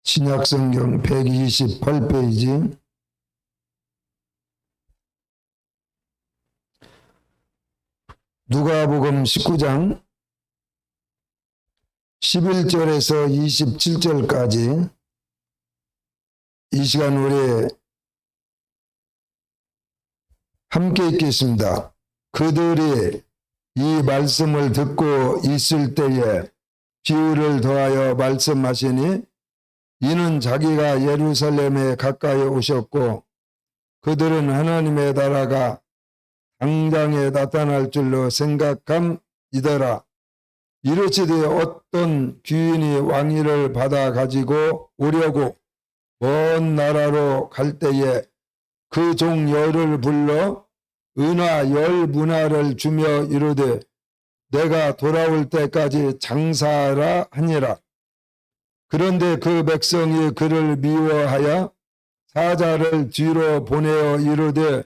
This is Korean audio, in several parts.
신약성경 128페이지 누가복음 19장 11절에서 27절까지 이 시간 우리 함께 읽겠습니다. 그들이 이 말씀을 듣고 있을 때에 비유를 더하여 말씀하시니 이는 자기가 예루살렘에 가까이 오셨고 그들은 하나님의 나라가 당장에 나타날 줄로 생각함이더라. 이르시되 어떤 귀인이 왕위를 받아 가지고 오려고 먼 나라로 갈 때에 그 종 열을 불러 은화 10문화를 주며 이르되 내가 돌아올 때까지 장사하라 하니라. 그런데 그 백성이 그를 미워하여 사자를 뒤로 보내어 이르되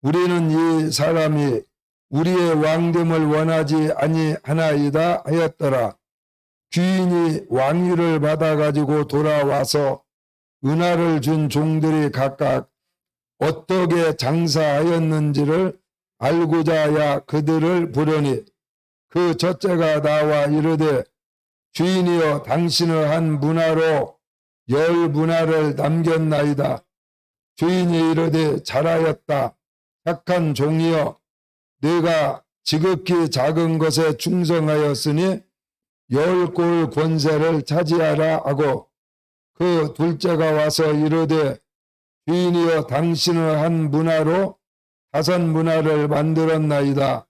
우리는 이 사람이 우리의 왕됨을 원하지 아니하나이다 하였더라. 귀인이 왕위를 받아 가지고 돌아와서 은화를 준 종들이 각각 어떻게 장사하였는지를 알고자 하여 그들을 부르니 그 첫째가 나와 이르되 주인이여 당신의 한 문화로 10문화를 남겼나이다. 주인이 이르되 잘하였다. 착한 종이여 네가 지극히 작은 것에 충성하였으니 10골 권세를 차지하라 하고 그 둘째가 와서 이르되 주인이여 당신의 한 문화로 5문화를 만들었나이다.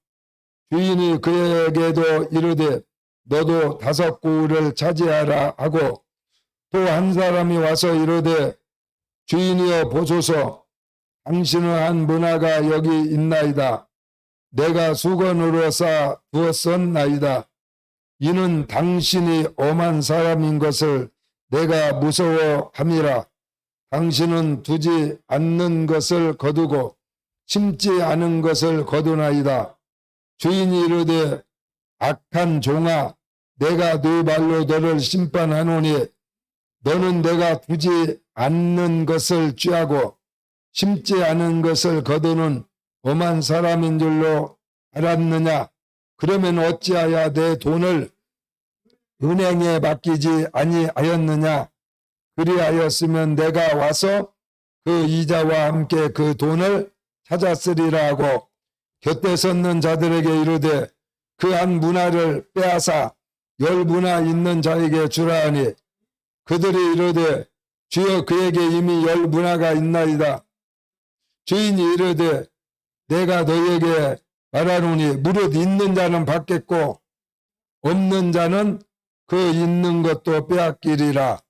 주인이 그에게도 이르되 너도 5골을 차지하라 하고 또 한 사람이 와서 이르되 주인이여 보소서 당신의 한 문화가 여기 있나이다. 내가 수건으로 쌓아 두었었나이다. 이는 당신이 엄한 사람인 것을 내가 무서워함이라. 당신은 두지 않는 것을 거두고 심지 않은 것을 거두나이다. 주인이 이르되 악한 종아 내가 네 말로 너를 심판하노니 너는 내가 두지 않는 것을 취하고 심지 않은 것을 거두는 엄한 사람인 줄로 알았느냐? 그러면 어찌하여 내 돈을 은행에 맡기지 아니하였느냐? 그리하였으면 내가 와서 그 이자와 함께 그 돈을 찾았으리라 하고 곁에 섰는 자들에게 이르되 그 한 문화를 빼앗아 10문화 있는 자에게 주라 하니 그들이 이르되 주여 그에게 이미 10문화가 있나이다. 주인이 이르되 내가 너희에게 말하노니 무릇 있는 자는 받겠고 없는 자는 그 있는 것도 빼앗기리라.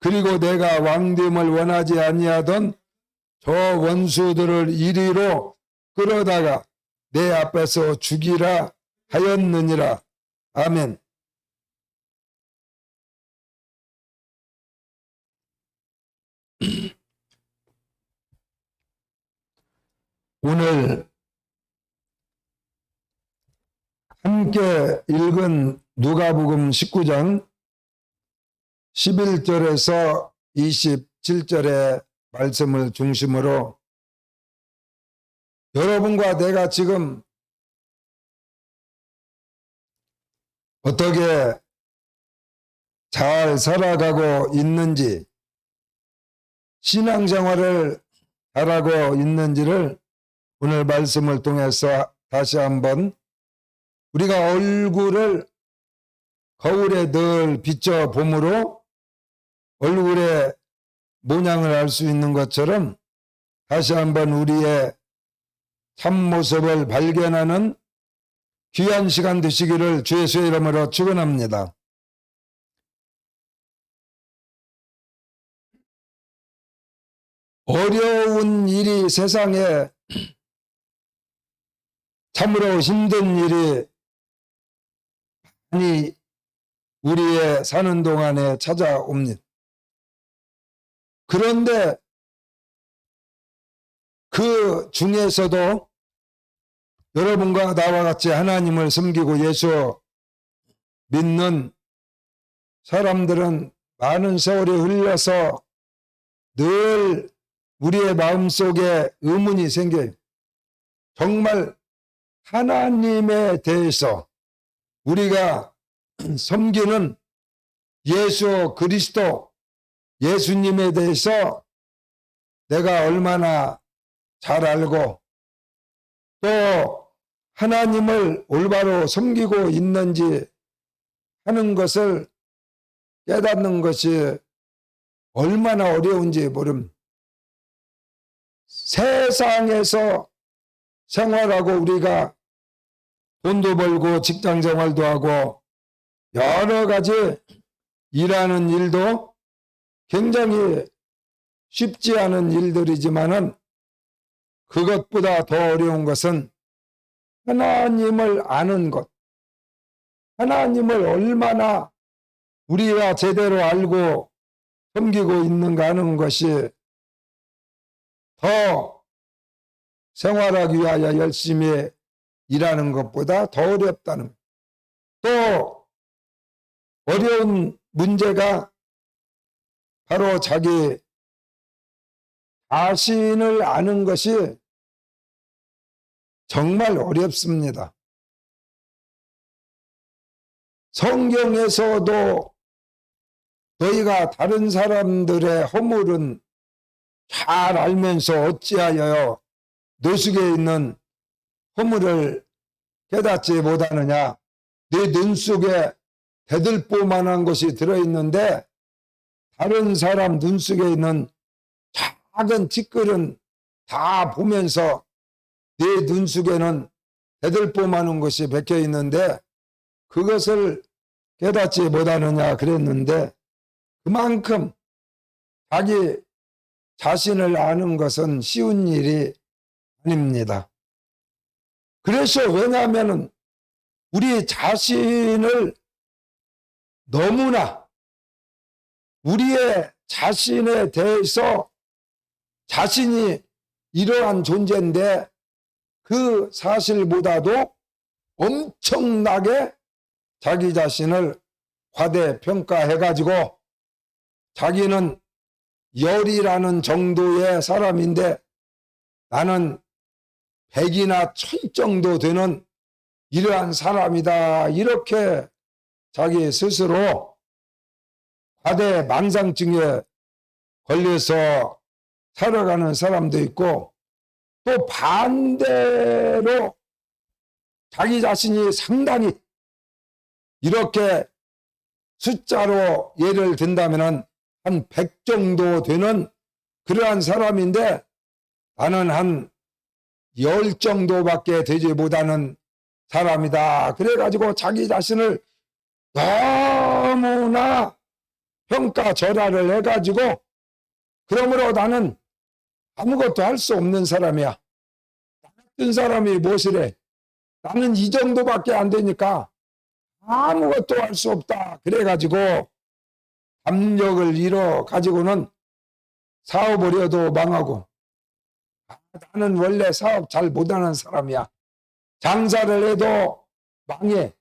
그리고 내가 왕됨을 원하지 아니하던 저 원수들을 이리로 끌어다가 내 앞에서 죽이라 하였느니라. 아멘. 오늘 함께 읽은 누가복음 19장 11절에서 27절의 말씀을 중심으로 여러분과 내가 지금 어떻게 잘 살아가고 있는지, 신앙생활을 잘하고 있는지를 오늘 말씀을 통해서 다시 한번 우리가 얼굴을 거울에 늘 비춰봄으로 얼굴의 모양을 알 수 있는 것처럼 다시 한번 우리의 참모습을 발견하는 귀한 시간 되시기를 주 예수의 이름으로 축원합니다. 어려운 일이 세상에 참으로 힘든 일이 많이 우리의 사는 동안에 찾아옵니다. 그런데 그 중에서도 여러분과 나와 같이 하나님을 섬기고 예수 믿는 사람들은 많은 세월이 흘러서 늘 우리의 마음속에 의문이 생겨요. 정말 하나님에 대해서 우리가 섬기는 예수 그리스도 예수님에 대해서 내가 얼마나 잘 알고 또 하나님을 올바로 섬기고 있는지 하는 것을 깨닫는 것이 얼마나 어려운지 모릅니다. 세상에서 생활하고 우리가 돈도 벌고 직장 생활도 하고 여러 가지 일하는 일도 굉장히 쉽지 않은 일들이지만은 그것보다 더 어려운 것은 하나님을 아는 것, 하나님을 얼마나 우리가 제대로 알고 섬기고 있는가 하는 것이 더 생활하기 위하여 열심히 일하는 것보다 더 어렵다는 것. 또 어려운 문제가 바로 자기 자신을 아는 것이 정말 어렵습니다. 성경에서도 너희가 다른 사람들의 허물은 잘 알면서 어찌하여 너 속에 있는 허물을 깨닫지 못하느냐. 네 눈 속에 대들보만한 것이 들어있는데 다른 사람 눈 속에 있는 작은 티끌은 다 보면서 네 눈 속에는 대들보만한 것이 박혀 있는데 그것을 깨닫지 못하느냐 그랬는데 그만큼 자기 자신을 아는 것은 쉬운 일이 아닙니다. 그래서 왜냐하면 우리 자신을 너무나 우리의 자신에 대해서 자신이 이러한 존재인데 그 사실보다도 엄청나게 자기 자신을 과대평가해가지고 자기는 열이라는 정도의 사람인데 나는 100이나 1000 정도 되는 이러한 사람이다. 이렇게 자기 스스로 과대망상증에 걸려서 살아가는 사람도 있고 또 반대로 자기 자신이 상당히 이렇게 숫자로 예를 든다면 한 100 정도 되는 그러한 사람인데 나는 한 10 정도밖에 되지 못하는 사람이다. 그래가지고 자기 자신을 너무나 평가절하를 해가지고 그러므로 나는 아무것도 할 수 없는 사람이야. 나 같은 사람이 무엇을 해? 나는 이 정도밖에 안 되니까 아무것도 할 수 없다. 그래가지고 담력을 잃어 가지고는 사업을 해도 망하고 나는 원래 사업 잘 못하는 사람이야. 장사를 해도 망해.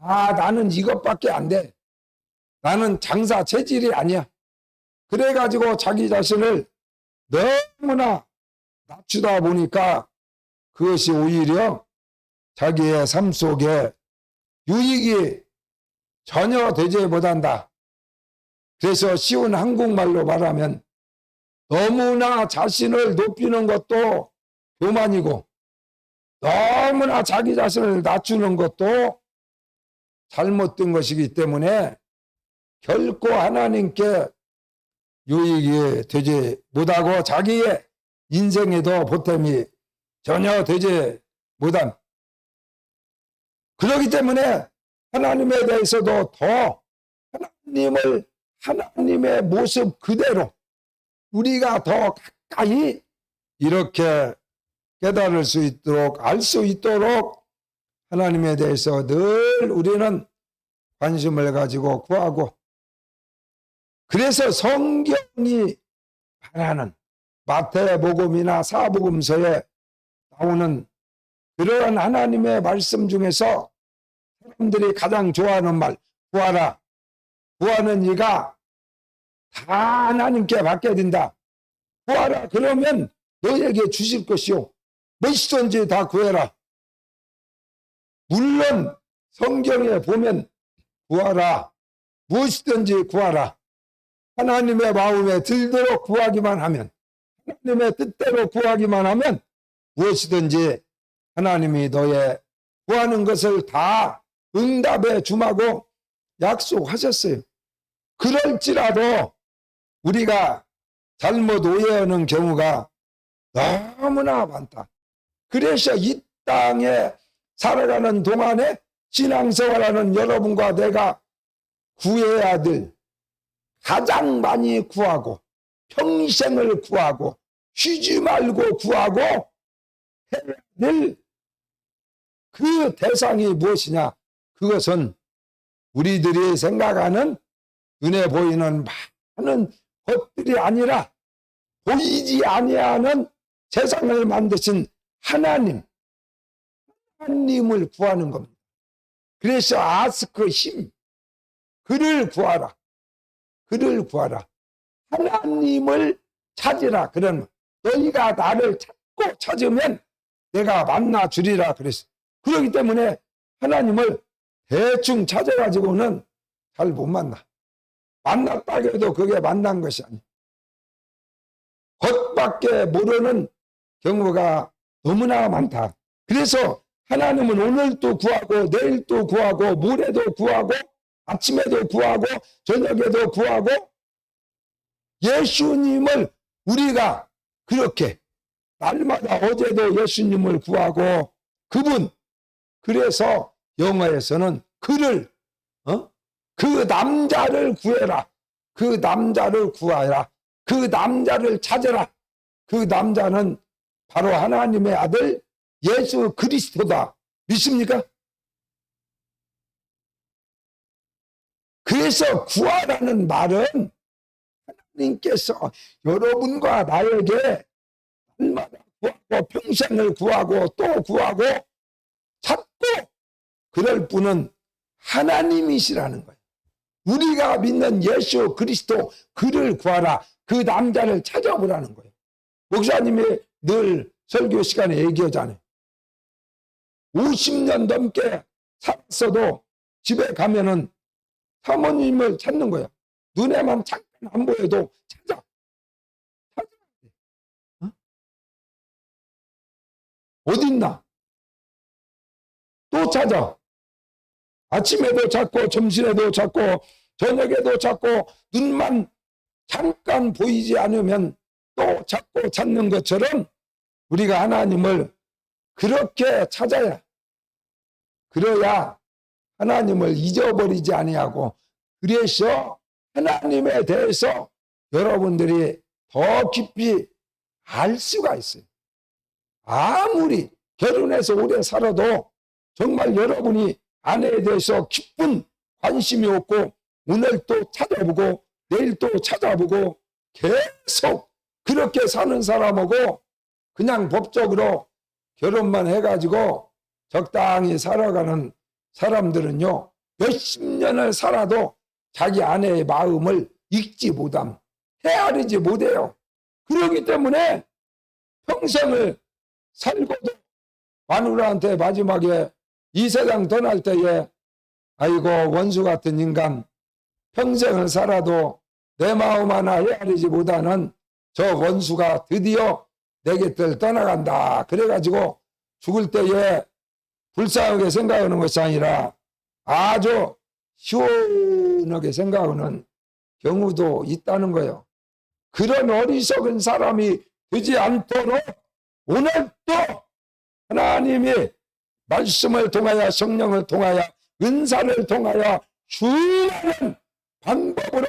나는 이것밖에 안 돼. 나는 장사 체질이 아니야. 그래가지고 자기 자신을 너무나 낮추다 보니까 그것이 오히려 자기의 삶 속에 유익이 전혀 되지 못한다. 그래서 쉬운 한국말로 말하면 너무나 자신을 높이는 것도 교만이고 너무나 자기 자신을 낮추는 것도 잘못된 것이기 때문에 결코 하나님께 유익이 되지 못하고 자기의 인생에도 보탬이 전혀 되지 못한 그렇기 때문에 하나님에 대해서도 더 하나님을 하나님의 모습 그대로 우리가 더 가까이 이렇게 깨달을 수 있도록 알 수 있도록 하나님에 대해서 늘 우리는 관심을 가지고 구하고 그래서 성경이 말하는 마태복음이나 사복음서에 나오는 그러한 하나님의 말씀 중에서 사람들이 가장 좋아하는 말 구하라. 구하는 이가 다 하나님께 받게 된다. 구하라 그러면 너에게 주실 것이요. 무엇이든지 다 구해라. 물론 성경에 보면 구하라. 무엇이든지 구하라. 하나님의 마음에 들도록 구하기만 하면, 하나님의 뜻대로 구하기만 하면 무엇이든지 하나님이 너의 구하는 것을 다 응답해 주마고 약속하셨어요. 그럴지라도 우리가 잘못 오해하는 경우가 너무나 많다. 그래서 이 땅에 살아가는 동안에 신앙생활하는 여러분과 내가 구해야 될, 가장 많이 구하고 평생을 구하고 쉬지 말고 구하고 해야 될 그 대상이 무엇이냐? 그것은 우리들이 생각하는 눈에 보이는 많은 것들이 아니라 보이지 아니하는 세상을 만드신 하나님을 구하는 겁니다. 그래서 아스크 힘, 그를 구하라. 그를 구하라. 하나님을 찾으라. 그러면 너희가 나를 찾고 찾으면 내가 만나 주리라 그랬어. 그렇기 때문에 하나님을 대충 찾아가지고는 잘 못 만나. 만났다 해도 그게 만난 것이 아니야. 겉밖에 모르는 경우가 너무나 많다. 그래서 하나님은 오늘도 구하고 내일도 구하고 모레도 구하고 아침에도 구하고 저녁에도 구하고 예수님을 우리가 그렇게 날마다 어제도 예수님을 구하고 그분, 그래서 영어에서는 그를 그 남자를 구해라. 그 남자를 구하라. 그 남자를 찾아라. 그 남자는 바로 하나님의 아들 예수 그리스도다. 믿습니까? 그래서 구하라는 말은 하나님께서 여러분과 나에게 날마다 구하고 평생을 구하고 또 구하고 찾고 그럴 분은 하나님이시라는 거예요. 우리가 믿는 예수 그리스도 그를 구하라. 그 남자를 찾아보라는 거예요. 목사님이 늘 설교 시간에 얘기하잖아요. 50년 넘게 살았어도 집에 가면은 사모님을 찾는 거야. 눈에만 잠깐 안 보여도 찾아. 어? 어딨나? 또 찾아. 아침에도 찾고 점심에도 찾고 저녁에도 찾고 눈만 잠깐 보이지 않으면 또 찾고 찾는 것처럼 우리가 하나님을 그렇게 찾아야, 그래야 하나님을 잊어버리지 아니하고, 그래서 하나님에 대해서 여러분들이 더 깊이 알 수가 있어요. 아무리 결혼해서 오래 살아도 정말 여러분이 아내에 대해서 깊은 관심이 없고 오늘 또 찾아보고 내일 또 찾아보고 계속 그렇게 사는 사람하고 그냥 법적으로 결혼만 해가지고 적당히 살아가는 사람들은요, 몇십 년을 살아도 자기 아내의 마음을 읽지 못함, 헤아리지 못해요. 그렇기 때문에 평생을 살고도 마누라한테 마지막에 이 세상 떠날 때에 아이고 원수 같은 인간, 평생을 살아도 내 마음 하나 헤아리지 못하는 저 원수가 드디어 내 곁을 떠나간다. 그래가지고 죽을 때에 불쌍하게 생각하는 것이 아니라 아주 시원하게 생각하는 경우도 있다는 거예요. 그런 어리석은 사람이 되지 않도록 오늘 또 하나님이 말씀을 통하여 성령을 통하여 은사를 통하여 수많은 방법으로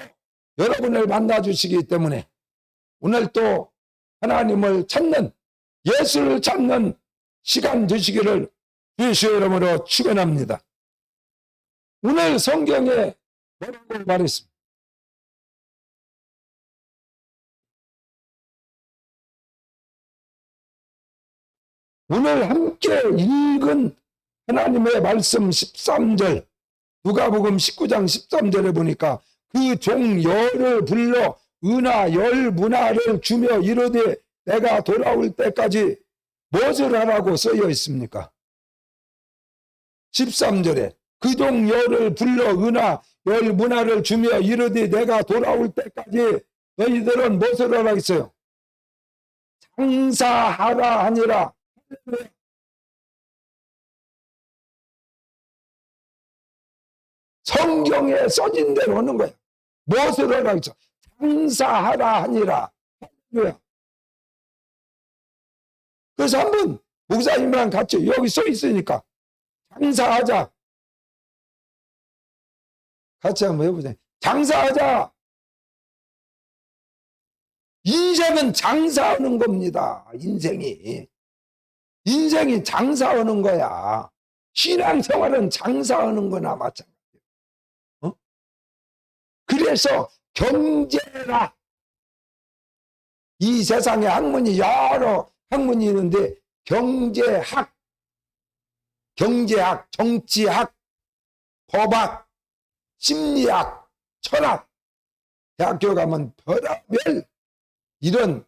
여러분을 만나주시기 때문에 오늘 또 하나님을 찾는, 예수를 찾는 시간 되시기를 예수의 이름으로 축원합니다. 오늘 성경에 뭐라고 말했습니까? 오늘 함께 읽은 하나님의 말씀 13절, 누가복음 19장 13절에 보니까 그 종 열을 불러 은하 열 문화를 주며 이르되 내가 돌아올 때까지 무엇을 하라고 쓰여 있습니까? 13절에 그 종 열을 불러 은하 열 문화를 주며 이르되 내가 돌아올 때까지 너희들은 무엇을 하라 했어요? 장사하라 하니라. 성경에 써진 대로 하는 거야. 무엇을 하라 했어? 장사하라 하니라. 그래서 한번 목사님이랑 같이 여기 써 있으니까 장사하자. 같이 한번 해보자. 장사하자. 인생은 장사하는 겁니다. 인생이 장사하는 거야. 신앙생활은 장사하는 거나 마찬가지예요. 그래서 경제라. 이 세상에 학문이 여러 학문이 있는데 경제학, 정치학, 법학, 심리학, 철학, 대학교 가면 별의별 이런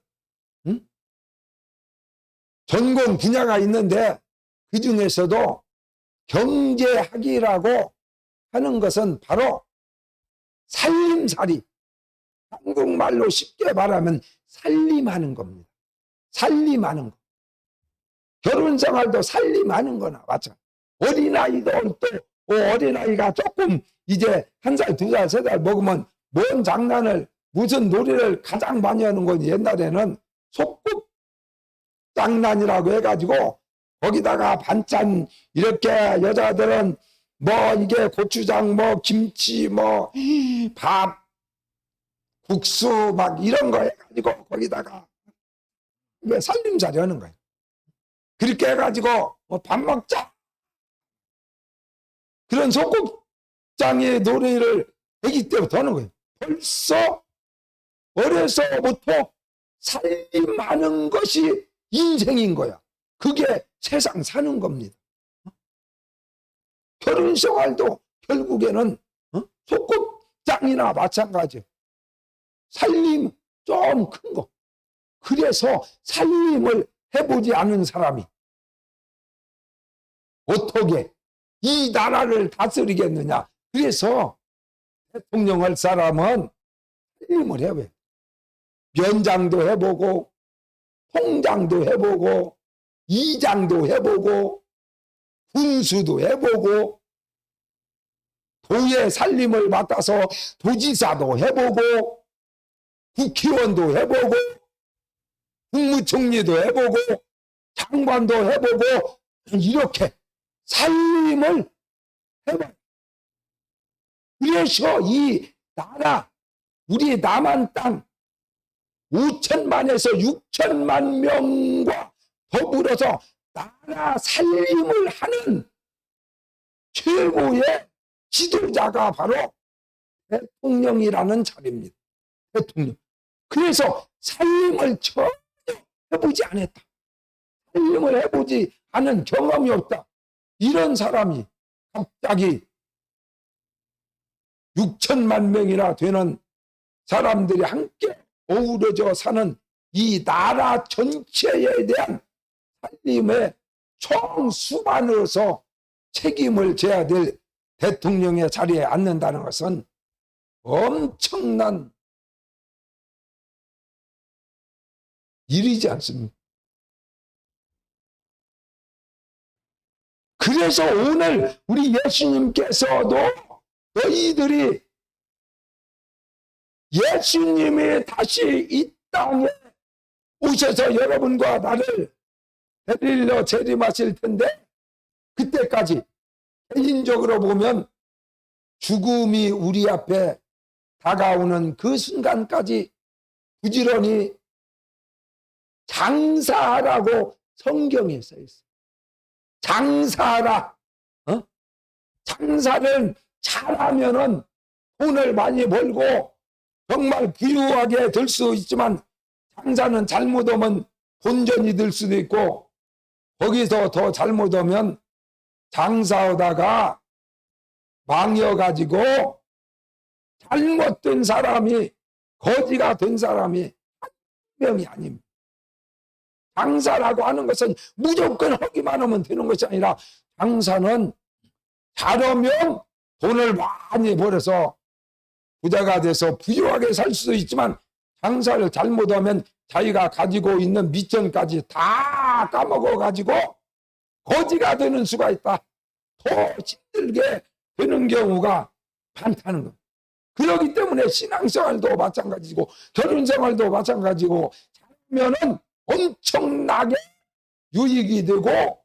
전공 분야가 있는데 그 중에서도 경제학이라고 하는 것은 바로 살림살이, 한국말로 쉽게 말하면 살림하는 겁니다. 살림하는 거. 결혼생활도 살림하는 거나 마찬가지. 어린아이도 또 어린아이가 조금 이제 1살, 2살, 3살 먹으면 뭔 장난을 무슨 놀이를 가장 많이 하는 건 옛날에는 속국 장난이라고 해가지고 거기다가 반찬 이렇게 여자들은 뭐 이게 고추장 뭐 김치 뭐 밥 국수 막 이런 거 해가지고 거기다가 왜 살림살이 하는 거예요. 그렇게 해가지고 뭐 밥 먹자 그런 소극장의 놀이를 아기 때부터 하는 거예요. 벌써 어려서부터 살림하는 것이 인생인 거야. 그게 세상 사는 겁니다. 결혼생활도 결국에는 소극장이나 마찬가지예요. 살림 좀 큰 거. 그래서 살림을 해보지 않은 사람이 어떻게 이 나라를 다스리겠느냐. 그래서 대통령 할 사람은 살림을 해봐요. 면장도 해보고 통장도 해보고 이장도 해보고 군수도 해보고 도의 살림을 맡아서 도지사도 해보고 국회의원도 해보고 국무총리도 해보고 장관도 해보고 이렇게 살림을 해봐요. 그래서 이 나라 우리 남한 땅 5천만에서 6천만 명과 더불어서 나라 살림을 하는 최고의 지도자가 바로 대통령이라는 자리입니다. 대통령. 그래서 살림을 전혀 해보지 않았다. 살림을 해보지 않은 경험이 없다. 이런 사람이 갑자기 6천만 명이나 되는 사람들이 함께 어우러져 사는 이 나라 전체에 대한 살림의 총수반으로서 책임을 져야 될 대통령의 자리에 앉는다는 것은 엄청난 일이지 않습니까? 그래서 오늘 우리 예수님께서도 너희들이 예수님이 다시 이 땅에 오셔서 여러분과 나를 데리러 재림하실 텐데 그때까지 개인적으로 보면 죽음이 우리 앞에 다가오는 그 순간까지 부지런히 장사하라고 성경에 써 있어요. 장사하라. 장사를 잘하면은 돈을 많이 벌고 정말 부유하게 될 수 있지만 장사는 잘못하면 본전이 될 수도 있고 거기서 더 잘못하면 장사하다가 망해가지고 잘못된 사람이, 거지가 된 사람이 한 명이 아닙니다. 장사라고 하는 것은 무조건 하기만 하면 되는 것이 아니라, 장사는 잘하면 돈을 많이 벌어서 부자가 돼서 부유하게 살 수도 있지만, 장사를 잘못하면 자기가 가지고 있는 미천까지 다 까먹어 가지고 거지가 되는 수가 있다. 더 힘들게 되는 경우가 많다는 겁니다. 그렇기 때문에 신앙생활도 마찬가지고 결혼생활도 마찬가지고, 잘하면은 엄청나게 유익이 되고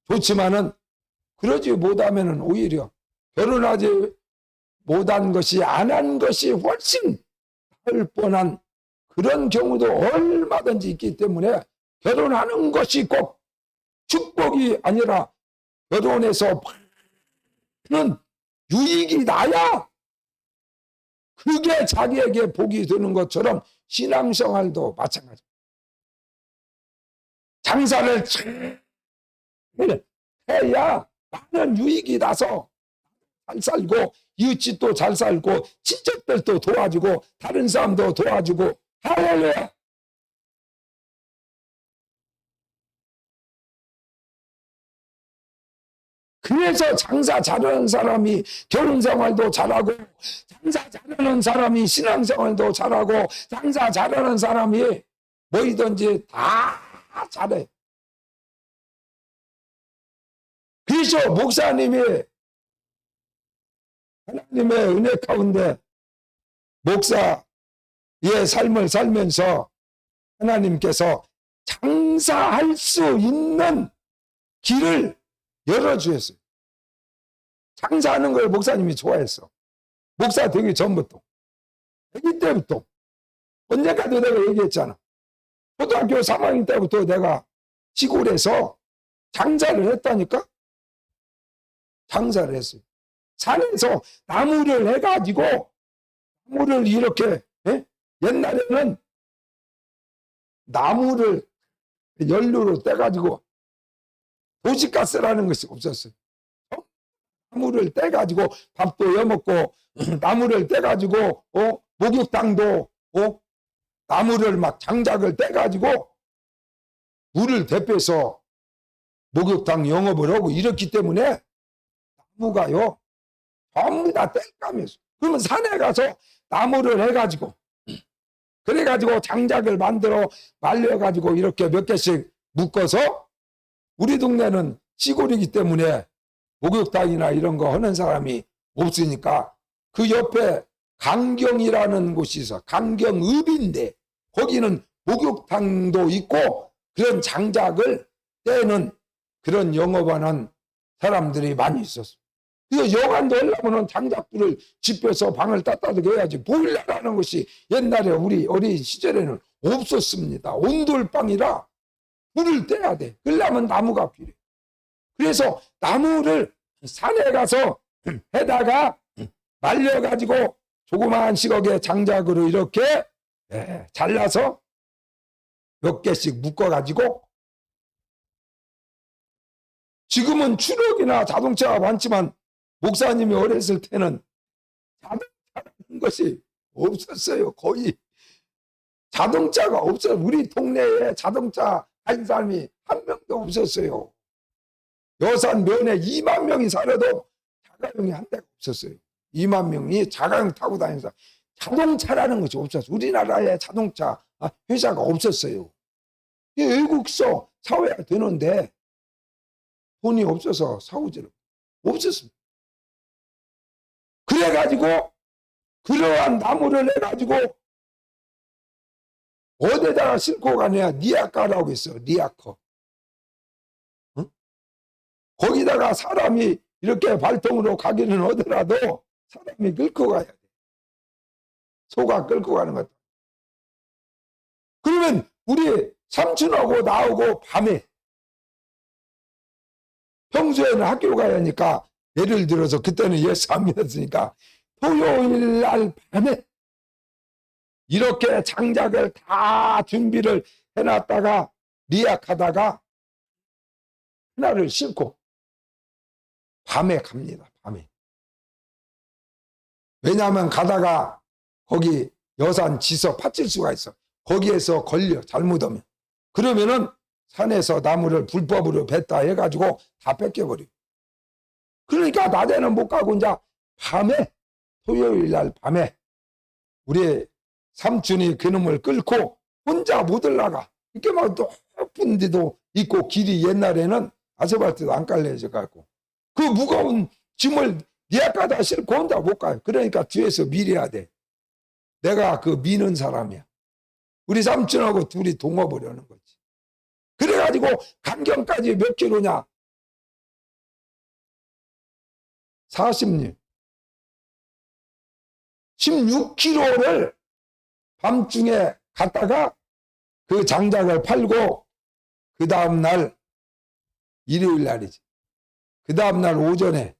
좋지만은, 그러지 못하면은 오히려 결혼하지 못한 것이 안 한 것이 훨씬 할 뻔한 그런 경우도 얼마든지 있기 때문에, 결혼하는 것이 꼭 축복이 아니라 결혼해서 받는 유익이 나야 그게 자기에게 복이 되는 것처럼 신앙생활도 마찬가지입니다. 장사를 잘 해야 많은 유익이 나서 잘 살고, 이웃집도 잘 살고, 친척들도 도와주고, 다른 사람도 도와주고, 할렐루야. 그래서 장사 잘하는 사람이 결혼생활도 잘하고, 장사 잘하는 사람이 신앙생활도 잘하고, 장사 잘하는 사람이 뭐이든지 다 잘해. 그래서 목사님이 하나님의 은혜 가운데 목사의 삶을 살면서 하나님께서 장사할 수 있는 길을 열어주셨어요. 장사하는 걸 목사님이 좋아했어. 목사 되기 전부터, 아기 때부터. 언젠가도 내가 얘기했잖아. 초등학교 3학년 때부터 내가 시골에서 장사를 했다니까. 장사를 했어요. 산에서 나무를 해가지고, 나무를 이렇게, 옛날에는 나무를 연료로 떼가지고, 도시가스라는 것이 없었어요. 나무를 떼가지고 밥도 여먹고, 나무를 떼가지고 목욕탕도 나무를 막 장작을 떼가지고 물을 대표해서 목욕탕 영업을 하고 이렇기 때문에, 나무가요 전부 다 뗄감이었어요. 그러면 산에 가서 나무를 해가지고, 그래가지고 장작을 만들어 말려가지고 이렇게 몇 개씩 묶어서, 우리 동네는 시골이기 때문에 목욕탕이나 이런 거 하는 사람이 없으니까 그 옆에 강경이라는 곳이 있어. 강경읍인데 거기는 목욕탕도 있고 그런 장작을 떼는 그런 영업하는 사람들이 많이 있었어. 그래서 여관도 하려면 장작불을 지펴서 방을 따뜻하게 해야지. 보일러라는 것이 옛날에 우리 어린 시절에는 없었습니다. 온돌방이라 불을 떼야 돼. 그러려면 나무가 필요해. 그래서 나무를 산에 가서 해다가 말려가지고 조그마한 시각의 장작으로 이렇게 잘라서 몇 개씩 묶어가지고, 지금은 추력이나 자동차가 많지만 목사님이 어렸을 때는 자동차라는 것이 없었어요. 거의 자동차가 없어요. 우리 동네에 자동차 한 사람이 한 명도 없었어요. 여산 면에 2만 명이 살아도 자가용이 한 대가 없었어요. 2만 명이 자가용 타고 다니면서 자동차라는 것이 없었어요. 우리나라에 자동차 회사가 없었어요. 외국서 사와야 되는데 돈이 없어서 사오지를 없었습니다. 그래가지고 그러한 나무를 해가지고 어디다가 싣고 가냐, 리아카라고 있어. 리아카. 응? 거기다가 사람이 이렇게 발통으로 가기는 하더라도 사람이 끌고 가야 돼. 소가 끌고 가는 것도. 그러면 우리 삼촌하고 나오고 밤에, 평소에는 학교 가야 하니까, 예를 들어서 그때는 예수 안 믿었으니까 토요일 날 밤에 이렇게 장작을 다 준비를 해놨다가 리약하다가 하나를 싣고 밤에 갑니다. 밤에. 왜냐하면 가다가 거기 여산 지서 파출소가 있어. 거기에서 걸려 잘못하면. 그러면은 산에서 나무를 불법으로 뱄다 해가지고 다 뺏겨버려. 그러니까 낮에는 못 가고 이제 밤에, 토요일 날 밤에 우리 삼촌이 그놈을 끌고 혼자 못 올라가. 이렇게 막 높은 데도 있고 길이 옛날에는 아스팔트도 안 깔려져 갖고 그 무거운 짐을 니아까다 싣고 혼자 못 가요. 그러니까 뒤에서 밀어야 돼. 내가 그 미는 사람이야. 우리 삼촌하고 둘이 동업하려는 거지. 그래가지고 강경까지 몇 킬로냐? 40리. 16km를 밤중에 갔다가 그 장작을 팔고 그 다음날 일요일 날이지. 그 다음날 오전에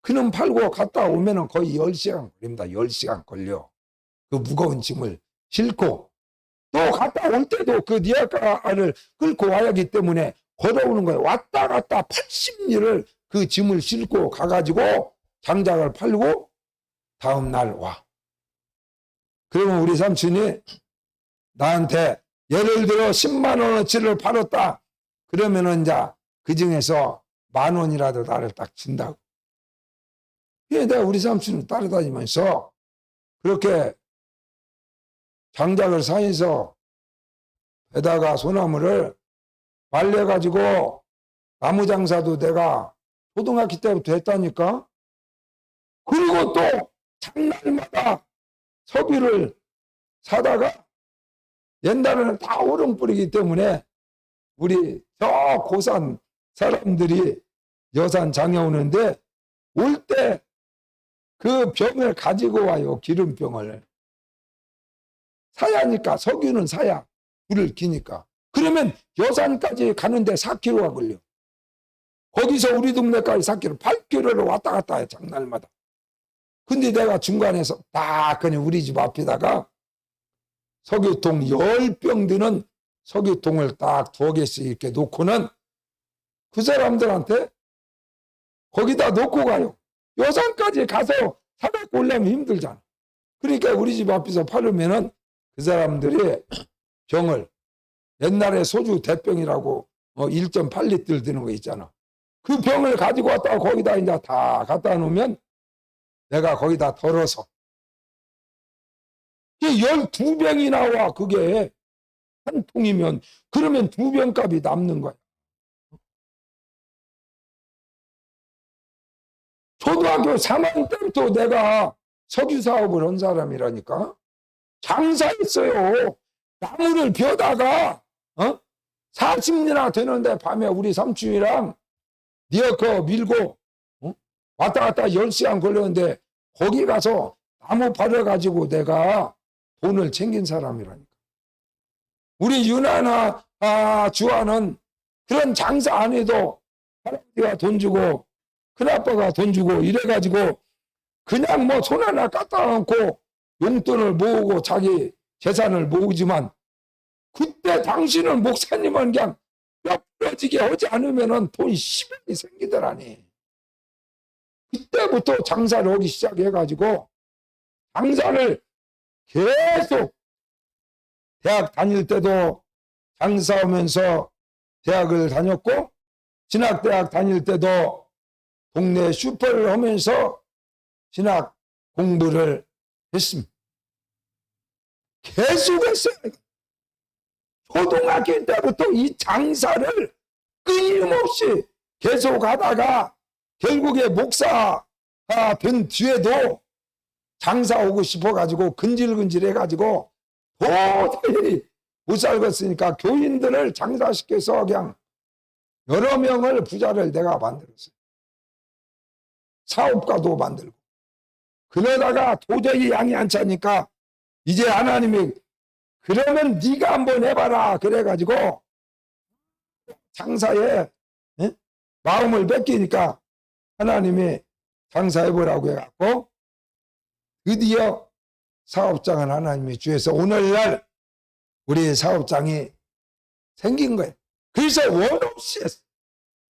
그놈 팔고 갔다 오면은 거의 10시간 걸립니다. 10시간 걸려. 그 무거운 짐을 싣고 또 갔다 올 때도 그 니아까를 끌고 와야 하기 때문에 걸어오는 거예요. 왔다 갔다 80리를 그 짐을 싣고 가가지고 장작을 팔고 다음날 와. 그러면 우리 삼촌이 나한테 예를 들어 10만 원어치를 팔았다. 그러면은 이제 그 중에서 10,000원이라도 나를 딱 준다고. 그래서 내가 우리 삼촌을 따라다니면서 그렇게 장작을 사이서 에다가 소나무를 말려가지고 나무 장사도 내가 초등학교 때부터 했다니까. 그리고 또 장날마다 석유를 사다가 옛날에는 다 얼음 뿌리기 때문에 우리 저 고산 사람들이 여산 장에 오는데 올 때 그 병을 가지고 와요. 기름병을. 사야니까 석유는 사야 불을 기니까. 그러면 여산까지 가는데 4km가 걸려. 거기서 우리 동네까지 4km, 8km를 왔다 갔다 해 장날마다. 근데 내가 중간에서 딱 그냥 우리 집 앞에다가 석유통 10병 드는 석유통을 딱 2개씩 이렇게 놓고는 그 사람들한테 거기다 놓고 가요. 여산까지 가서 사갖고 오려면 힘들잖아. 그러니까 우리 집 앞에서 팔으면은 그 사람들이 병을 옛날에 소주 대병이라고 1.8리터 드는 거 있잖아. 그 병을 가지고 왔다가 거기다 이제 다 갖다 놓으면 내가 거기다 덜어서 12병이 나와. 그게 한 통이면 그러면 2병 값이 남는 거야. 초등학교 3학년 때부터 내가 석유 사업을 한 사람이라니까. 장사했어요. 나무를 벼다가 40리나 되는데 밤에 우리 삼촌이랑 니어커 밀고 왔다 갔다 10시간 걸렸는데 거기 가서 나무 팔아가지고 내가 돈을 챙긴 사람이라니까. 우리 유나나 주아는 그런 장사 안 해도 할아버지가 돈 주고 큰아빠가 돈 주고 이래가지고 그냥 뭐 손 하나 갖다 놓고 용돈을 모으고 자기 재산을 모으지만 그때 당신은 목사님은 그냥 뼈 부러지게 하지 않으면 돈 10원이 생기더라니. 그때부터 장사를 하기 시작해가지고 장사를 계속 대학 다닐 때도 장사하면서 대학을 다녔고 진학대학 다닐 때도 동네 슈퍼를 하면서 진학 공부를 했습니다. 계속했어요. 초등학교 때부터 이 장사를 끊임없이 계속하다가 결국에 목사가 된 뒤에도 장사하고 싶어가지고 근질근질해가지고 도저히 못 살겠으니까 교인들을 장사시켜서 그냥 여러 명을 부자를 내가 만들었어요. 사업가도 만들고. 그러다가 도저히 양이 안 차니까 이제 하나님이 그러면 네가 한번 해봐라 그래가지고 장사에 마음을 뺏기니까 하나님이 장사해보라고 해갖고 드디어 사업장을 하나님이 주셔서 오늘날 우리 사업장이 생긴 거예요. 그래서 원 없이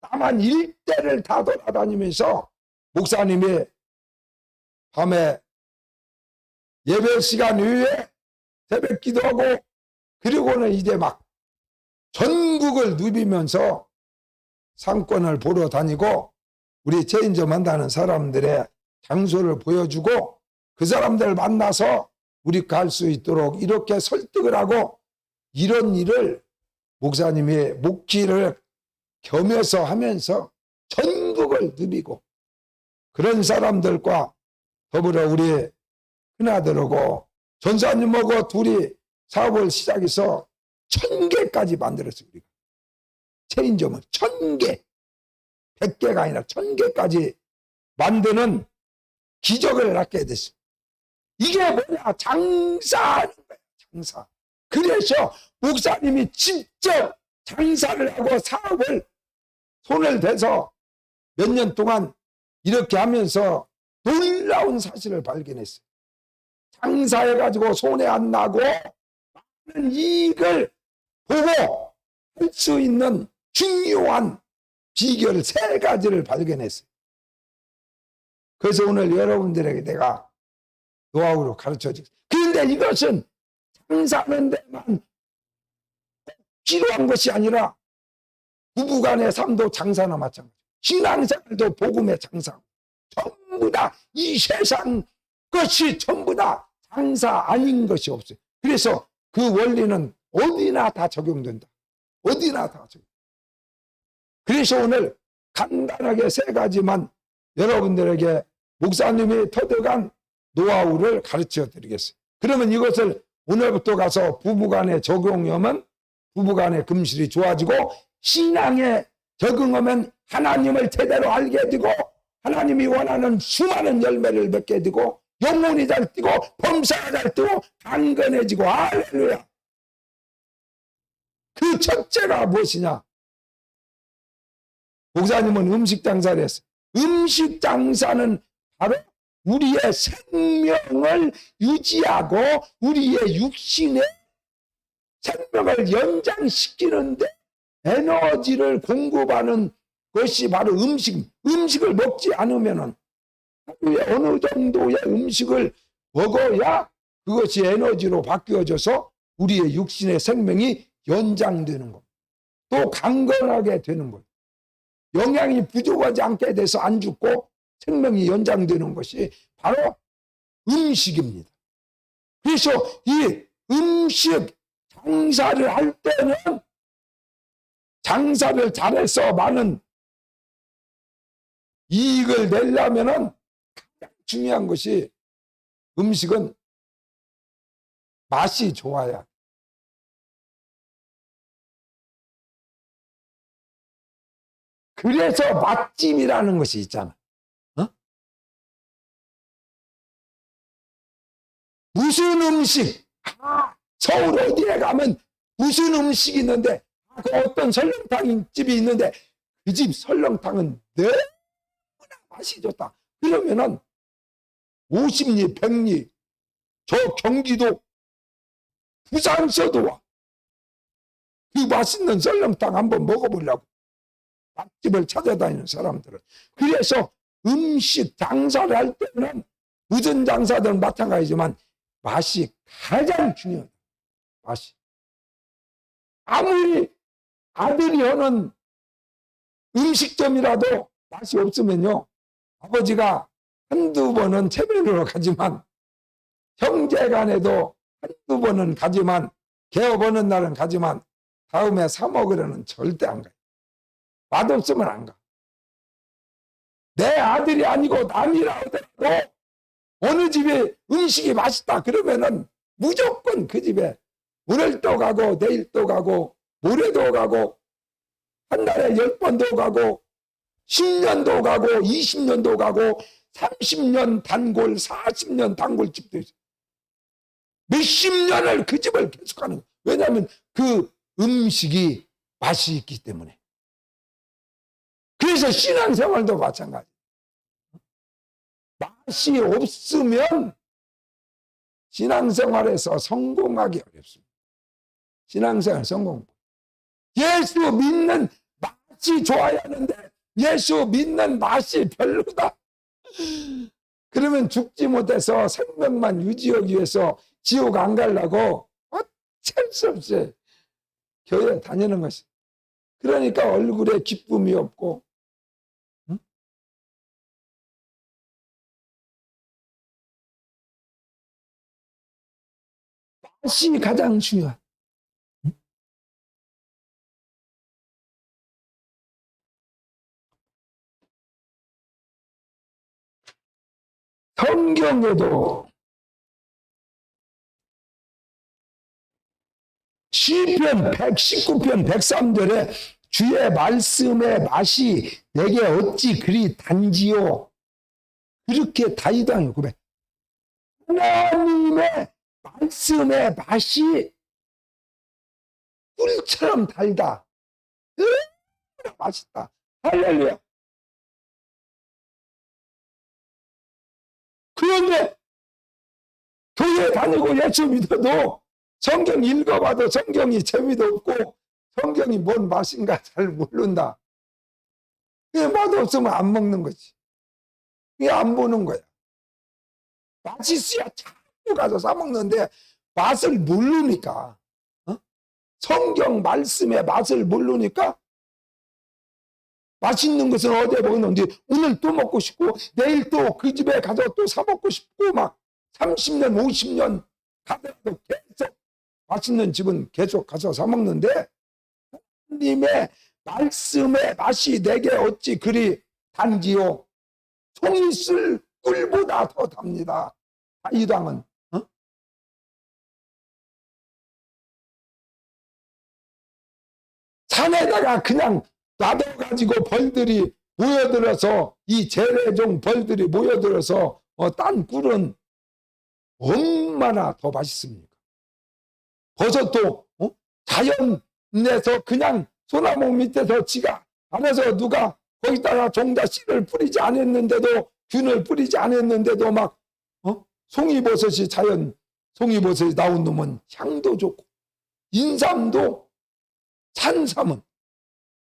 남한 일대를 다 돌아다니면서 목사님이 밤에 예배 시간 이후에 새벽 기도하고 그리고는 이제 막 전국을 누비면서 상권을 보러 다니고 우리 체인점 한다는 사람들의 장소를 보여주고 그 사람들 만나서 우리 갈 수 있도록 이렇게 설득을 하고 이런 일을 목사님이 목회를 겸해서 하면서 전국을 누비고 그런 사람들과 더불어 우리 큰아들하고 전사님하고 둘이 사업을 시작해서 1000개까지 만들었어요. 우리가. 체인점은 1000개, 100개가 아니라 1000개까지 만드는 기적을 낳게 됐어요. 이게 뭐냐? 장사하는 거예요. 장사. 그래서 목사님이 직접 장사를 하고 사업을 손을 대서 몇 년 동안 이렇게 하면서 놀라운 사실을 발견했어요. 장사해가지고 손해 안 나고 많은 이익을 보고 할 수 있는 중요한 비결 3가지를 발견했어요. 그래서 오늘 여러분들에게 내가 노하우로 가르쳐 주겠습니다. 그런데 이것은 장사하는 데만 필요한 것이 아니라 부부간의 삶도 장사나 마찬가지. 신앙생활도 복음의 장사. 전부 다 이 세상 것이 전부 다 장사 아닌 것이 없어요. 그래서 그 원리는 어디나 다 적용된다. 어디나 다 적용. 그래서 오늘 간단하게 3가지만 여러분들에게 목사님이 터득한 노하우를 가르쳐 드리겠어요. 그러면 이것을 오늘부터 가서 부부간에 적용하면 부부간의 금실이 좋아지고 신앙에 적응하면 하나님을 제대로 알게 되고 하나님이 원하는 수많은 열매를 맺게 되고 영혼이 잘 뛰고 범사가 잘 뛰고 강건해지고 할렐루야. 그 첫째가 무엇이냐? 목사님은 음식 장사를 했어요. 음식 장사는 바로 우리의 생명을 유지하고 우리의 육신의 생명을 연장시키는데 에너지를 공급하는 것이 바로 음식을 먹지 않으면 하루에 어느 정도의 음식을 먹어야 그것이 에너지로 바뀌어져서 우리의 육신의 생명이 연장되는 것. 또 강건하게 되는 것. 영양이 부족하지 않게 돼서 안 죽고 생명이 연장되는 것이 바로 음식입니다. 그래서 이 음식 장사를 할 때는 장사를 잘해서 많은 이익을 내려면 가장 중요한 것이 음식은 맛이 좋아야. 그래서 맛집이라는 것이 있잖아. 어? 무슨 음식? 서울 어디에 가면 무슨 음식이 있는데 그 어떤 설렁탕 집이 있는데 그 집 설렁탕은 너무나 맛이 좋다. 그러면은 50리, 100리 저 경기도 부산서도 와. 그 맛있는 설렁탕 한번 먹어보려고 맛집을 찾아다니는 사람들은. 그래서 음식 장사를 할 때는 무슨 장사든 마찬가지지만 맛이 가장 중요하다. 맛이. 아무리 아들이 하는 음식점이라도 맛이 없으면요, 아버지가 한두 번은 체면으로 가지만 형제간에도 한두 번은 가지만 개업하는 날은 가지만 다음에 사 먹으려는 절대 안 가요. 맛없으면 안 가. 내 아들이 아니고 남이라 하더라도 어느 집에 음식이 맛있다 그러면은 무조건 그 집에 오늘 또 가고 내일 또 가고 모레도 가고 한 달에 10번도 가고 10년도 가고 20년도 가고 30년 단골 40년 단골집도 있어요. 몇십 년을 그 집을 계속하는 거예요. 왜냐하면 그 음식이 맛이 있기 때문에. 그래서 신앙생활도 마찬가지. 맛이 없으면 신앙생활에서 성공하기 어렵습니다. 신앙생활 성공. 예수 믿는 맛이 좋아야 하는데 예수 믿는 맛이 별로다. 그러면 죽지 못해서 생명만 유지하기 위해서 지옥 안 가려고 어쩔 수 없이 교회 다니는 것이. 그러니까 얼굴에 기쁨이 없고, 응? 맛이 가장 중요한. 응? 성경에도 시편 119편 103절에 주의 말씀의 맛이 내게 어찌 그리 단지요. 그렇게 다윗 왕이 고백. 하나님의 말씀의 맛이 꿀처럼 달다. 너무나 맛있다. 할렐루야. 그런데 교회 다니고 예수 믿어도 성경 읽어봐도 성경이 재미도 없고 성경이 뭔 맛인가 잘 모른다. 그게 맛없으면 안 먹는 거지. 그게 안 보는 거야. 맛있어야 자꾸 가서 사 먹는데 맛을 모르니까, 성경 말씀의 맛을 모르니까 맛있는 것은 어제 먹었는데 오늘 또 먹고 싶고 내일 또 그 집에 가서 또 사 먹고 싶고 막 30년 50년 가더라도 계속 맛있는 집은 계속 가서 사 먹는데 하나님의 말씀의 맛이 내게 어찌 그리 단지요. 송이 쓸 꿀보다 더 답니다. 다윗 왕은 산에다가 그냥 놔둬가지고 벌들이 모여들어서 이 재래종 벌들이 모여들어서 딴 꿀은 얼마나 더 맛있습니까? 버섯도 자연에서 그냥 소나무 밑에서 지가 알아서 누가 거기다가 종자 씨를 뿌리지 않았는데도 균을 뿌리지 않았는데도 막 송이버섯이 자연 송이버섯이 나온 놈은 향도 좋고 인삼도 산삼은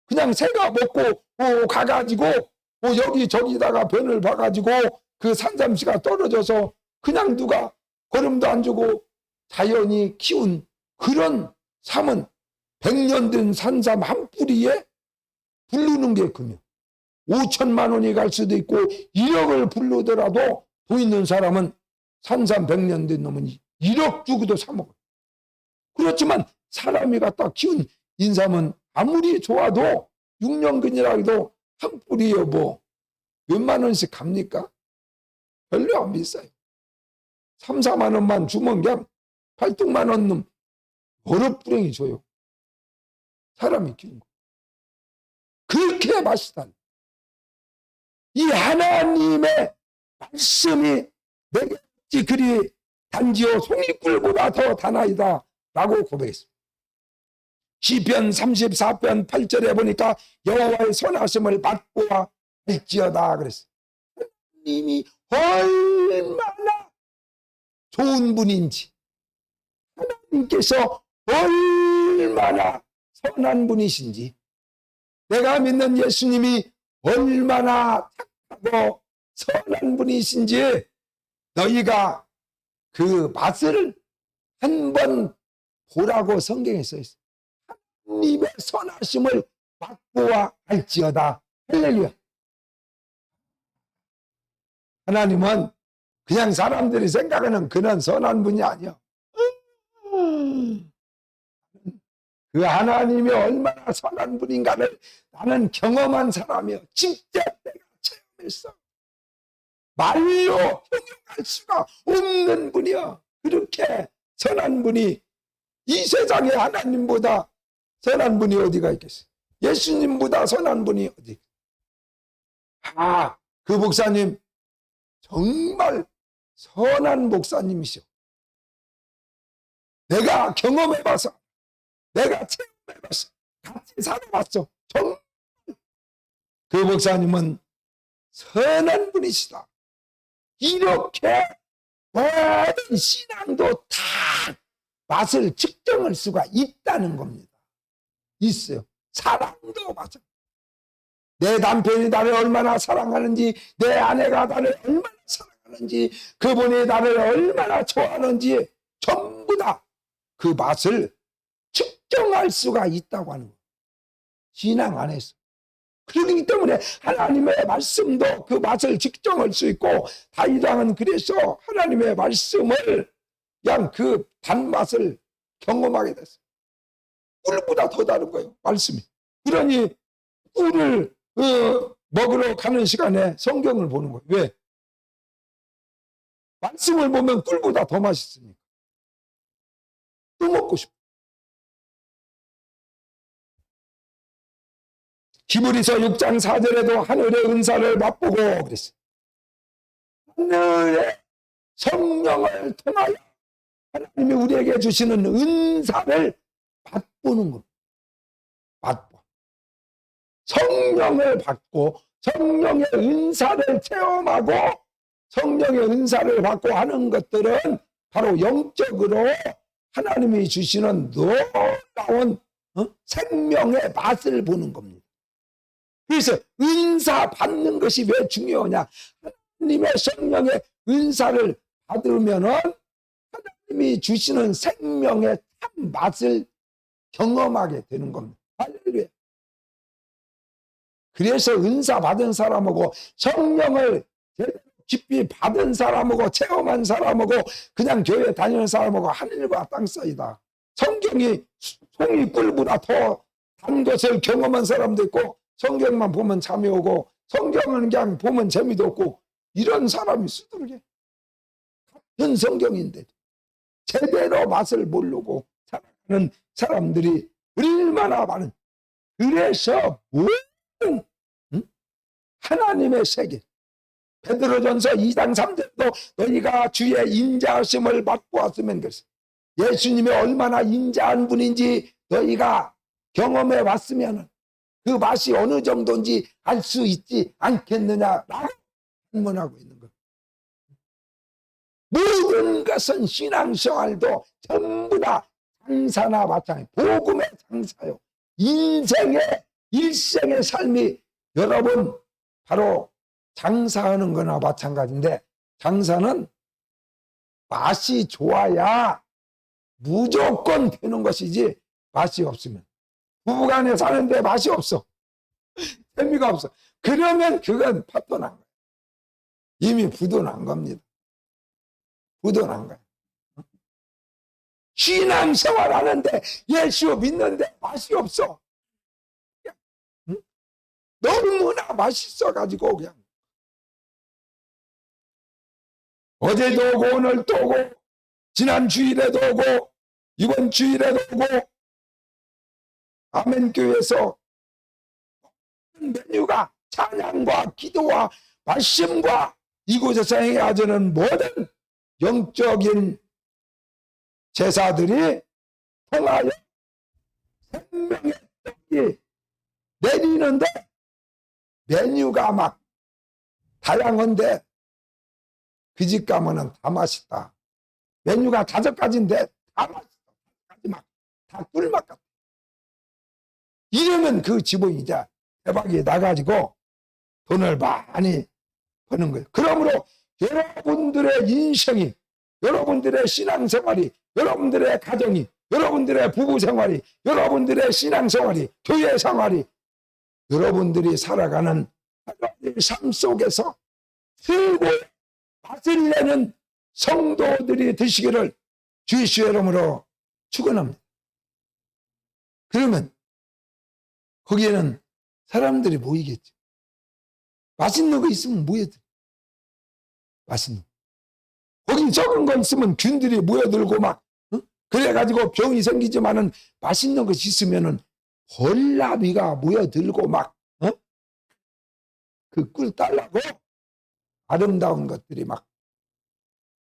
그냥 새가 먹고 가가지고 여기 저기다가 변을 봐가지고 그 산삼씨가 떨어져서 그냥 누가 거름도 안 주고 자연이 키운 그런 삼은 100년 된 산삼 한 뿌리에 부르는 게 금이요. 5천만 원이 갈 수도 있고 1억을 부르더라도 돈 있는 사람은 산삼 100년 된 놈은 1억 주고도 사 먹어요. 그렇지만 사람이 갖다 키운 인삼은 아무리 좋아도 6년근이라 해도 한 뿌리에 뭐 몇만 원씩 갑니까? 별로 안 비싸요. 3, 4만 원만 주면 그냥 8만 원 놈 여러 뿌랭이 줘요. 사람이 키운 거. 그렇게 맛있다. 이 하나님의 말씀이 내게 그리 단지요 송이꿀보다 더 다나이다 라고 고백했습니다. 시편 34편 8절에 보니까 여호와의 선하심을 맛보아 알지어다 그랬어요. 하나님이 얼마나 좋은 분인지, 하나님께서 얼마나 선한 분이신지, 내가 믿는 예수님이 얼마나 착하고 선한 분이신지 너희가 그 맛을 한번 보라고 성경에 써 있어요. 하나님의 선하심을 맛보아 알지어다. 할렐루야. 하나님은 그냥 사람들이 생각하는 그런 선한 분이 아니야. 그 하나님이 얼마나 선한 분인가를 나는 경험한 사람이요. 직접 내가 체험했어. 말로 형용할 수가 없는 분이요. 그렇게 선한 분이 이 세상에 하나님보다 선한 분이 어디가 있겠어요? 예수님보다 선한 분이 어디? 그 목사님 정말 선한 목사님이셔. 내가 경험해봐서, 내가 체험해봤어, 같이 살아봤어. 정말 그 목사님은 선한 분이시다. 이렇게 모든 신앙도 다 맛을 측정할 수가 있다는 겁니다. 있어요. 사랑도 맞아. 내 남편이 나를 얼마나 사랑하는지, 내 아내가 나를 얼마나 사랑하는지 사랑하는지, 그분이 나를 얼마나 좋아하는지 전부 다 그 맛을 측정할 수가 있다고 하는 거예요. 신앙 안에서. 그렇기 때문에 하나님의 말씀도 그 맛을 측정할 수 있고, 다윗 왕은 그래서 하나님의 말씀을 그냥 그 단맛을 경험하게 됐어요. 꿀보다 더 다른 거예요, 말씀이. 그러니 꿀을 먹으러 가는 시간에 성경을 보는 거예요. 왜? 말씀을 보면 꿀보다 더 맛있으니까. 또 먹고 싶어. 히브리서 6장 4절에도 하늘의 은사를 맛보고 그랬어요. 하늘의 성령을 통하여 하나님이 우리에게 주시는 은사를 맛보는 겁니다. 맛보. 성령을 받고 성령의 은사를 체험하고 성령의 은사를 받고 하는 것들은 바로 영적으로 하나님이 주시는 놀라운 생명의 맛을 보는 겁니다. 그래서 은사 받는 것이 왜 중요하냐? 하나님의 성령의 은사를 받으면은 하나님이 주시는 생명의 참 맛을 경험하게 되는 겁니다. 할렐루야. 그래서 은사 받은 사람하고 성령을 깊이 받은 사람하고 체험한 사람하고 그냥 교회 다니는 사람하고 하늘과 땅 사이다. 성경이 송이 꿀보다 더 단 것을 경험한 사람도 있고, 성경만 보면 잠이 오고 성경은 그냥 보면 재미도 없고, 이런 사람이 수두룩해. 같은 성경인데 제대로 맛을 모르고 살아가는 사람들이 얼마나 많은. 그래서 모든 하나님의 세계, 베드로전서 2장 3절도 너희가 주의 인자하심을 받고 왔으면 그랬어요. 예수님이 얼마나 인자한 분인지 너희가 경험해 왔으면 그 맛이 어느 정도인지 알 수 있지 않겠느냐라고 질문하고 있는 거예요. 모든 것은 신앙생활도 전부 다 장사나 마찬가지, 복음의 장사요. 일생의 삶이 여러분 바로 장사하는 거나 마찬가지인데, 장사는 맛이 좋아야 무조건 되는 것이지 맛이 없으면, 부부간에 사는데 맛이 없어, 재미가 없어, 그러면 그건 파토난 거예요. 이미 부도난 겁니다. 부도난 거예요. 신앙생활 하는데 예수 믿는데 맛이 없어. 너무나 맛있어가지고 그냥 어제도 오고 오늘도 오고 지난 주일에도 오고 이번 주일에도 오고, 아멘교회에서 메뉴가 찬양과 기도와 말씀과 이곳에서 행하자는 모든 영적인 제사들이 통하여 생명의 떡이 내리는데, 메뉴가 막 다양한데 그 집 가면은 다 맛있다. 메뉴가 5가지인데 다 맛있다. 다 꿀맛 같다. 이러면 그 집은 이제 대박이 나가지고 돈을 많이 버는 거예요. 그러므로 여러분들의 인생이, 여러분들의 신앙생활이, 여러분들의 가정이, 여러분들의 부부생활이, 여러분들의 신앙생활이, 교회생활이, 여러분들이 살아가는 삶 속에서 최고의 맛을 내는 성도들이 되시기를 주의 이름으로 축원합니다. 그러면 거기에는 사람들이 모이겠죠. 맛있는 거 있으면 모여들. 맛있는 거. 거기 적은 거 있으면 균들이 모여들고 막 그래가지고 병이 생기지만은 맛있는 것이 있으면은 벌나비가 모여들고 막 그 꿀 달라고 아름다운 것들이 막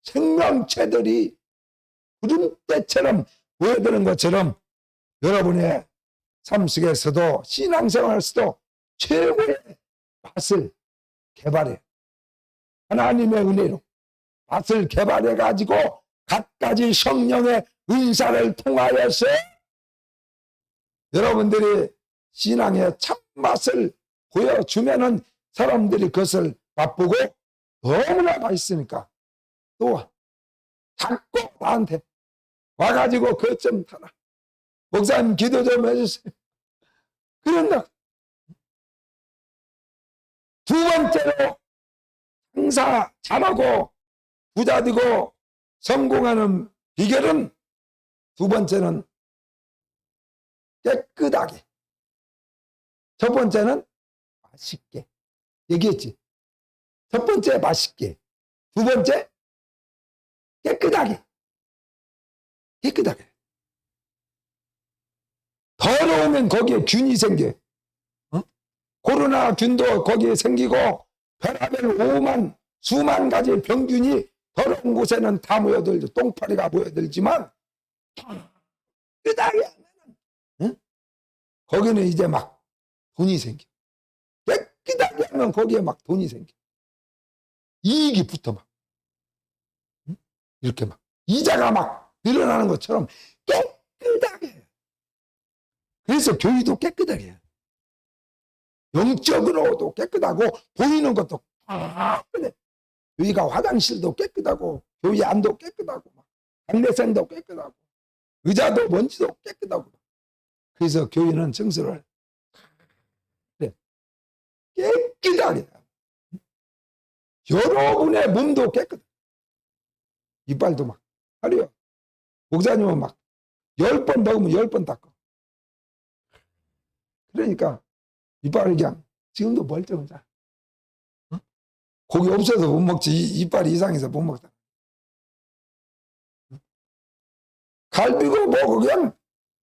생명체들이 구름대처럼 모여드는 것처럼 여러분의 삶 속에서도 신앙생활에서도 최고의 맛을 개발해, 하나님의 은혜로 맛을 개발해 가지고 갖가지 성령의 은사를 통하여서 여러분들이 신앙의 참맛을 보여주면은 사람들이 그것을 맛보고 너무나 맛있으니까 또 자꾸 나한테 와가지고 그것 좀 타라. 목사님 기도 좀 해주세요. 그런다. 두 번째로 장사 잘하고 부자 되고 성공하는 비결은 두 번째는 깨끗하게. 첫 번째는 맛있게. 얘기했지. 첫 번째 맛있게. 두 번째 깨끗하게. 깨끗하게. 더러우면 거기에 균이 생겨. 코로나 균도 거기에 생기고 별하별 수만 가지 병균이 더러운 곳에는 다 모여들죠. 똥파리가 모여들지만 깨끗하게 하면 거기는 이제 막 돈이 생겨. 깨끗하게 하면 거기에 막 돈이 생겨. 이익이 붙어 막. 이렇게 막 이자가 막 늘어나는 것처럼 깨끗하게. 그래서 교회도 깨끗하게 해요. 영적으로도 깨끗하고 보이는 것도 깨끗해. 교회가 화장실도 깨끗하고 교회 안도 깨끗하고 당내생도 깨끗하고 의자도 먼지도 깨끗하고. 그래서 교회는 청소를 그래. 깨끗하게. 여러분의 몸도 깨끗해. 이빨도 막 하루요. 목사님은 막 10번 먹으면 10번 닦아. 그러니까 이빨이 그냥 지금도 멀쩡하잖아. 고기 없어서 못 먹지. 이빨이 이상해서 못 먹다. 갈비고 뭐고 그냥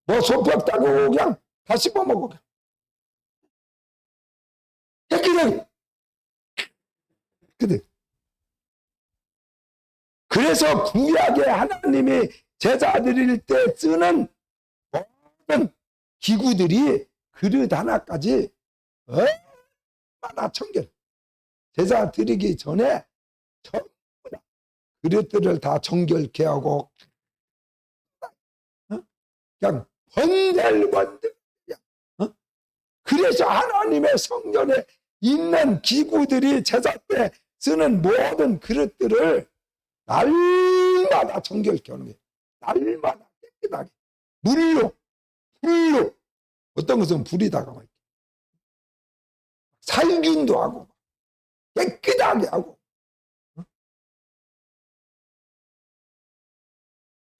뭐 소벽 따고 그냥 다 씹어 먹어. 깨끗하게. 그래서 구약에 하나님이 제사 드릴 때 쓰는 모든 기구들이 그릇 하나까지 얼마나 청결. 제사 드리기 전에 전부 다 그릇들을 다 정결케 하고 그냥 번들번들. 그래서 하나님의 성전에 있는 기구들이 제사 때 쓰는 모든 그릇들을 날마다 정결케 하는 거예요. 날마다 깨끗하게. 물로, 불로. 어떤 것은 불이다가 막 살균도 하고 깨끗하게 하고.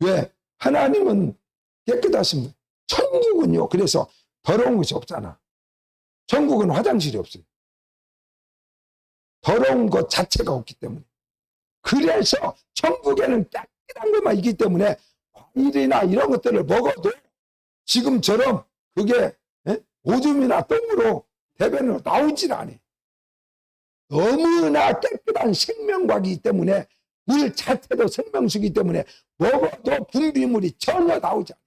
왜? 하나님은 깨끗하신 분. 천국은요. 그래서 더러운 것이 없잖아. 천국은 화장실이 없어요. 더러운 것 자체가 없기 때문에. 그래서 천국에는 깨끗한 것만 있기 때문에 과일이나 이런 것들을 먹어도 지금처럼 그게 오줌이나 똥으로 대변으로 나오질 않아요. 너무나 깨끗한 생명과이기 때문에 물 자체도 생명수기 때문에 먹어도 분비물이 전혀 나오지 않아요.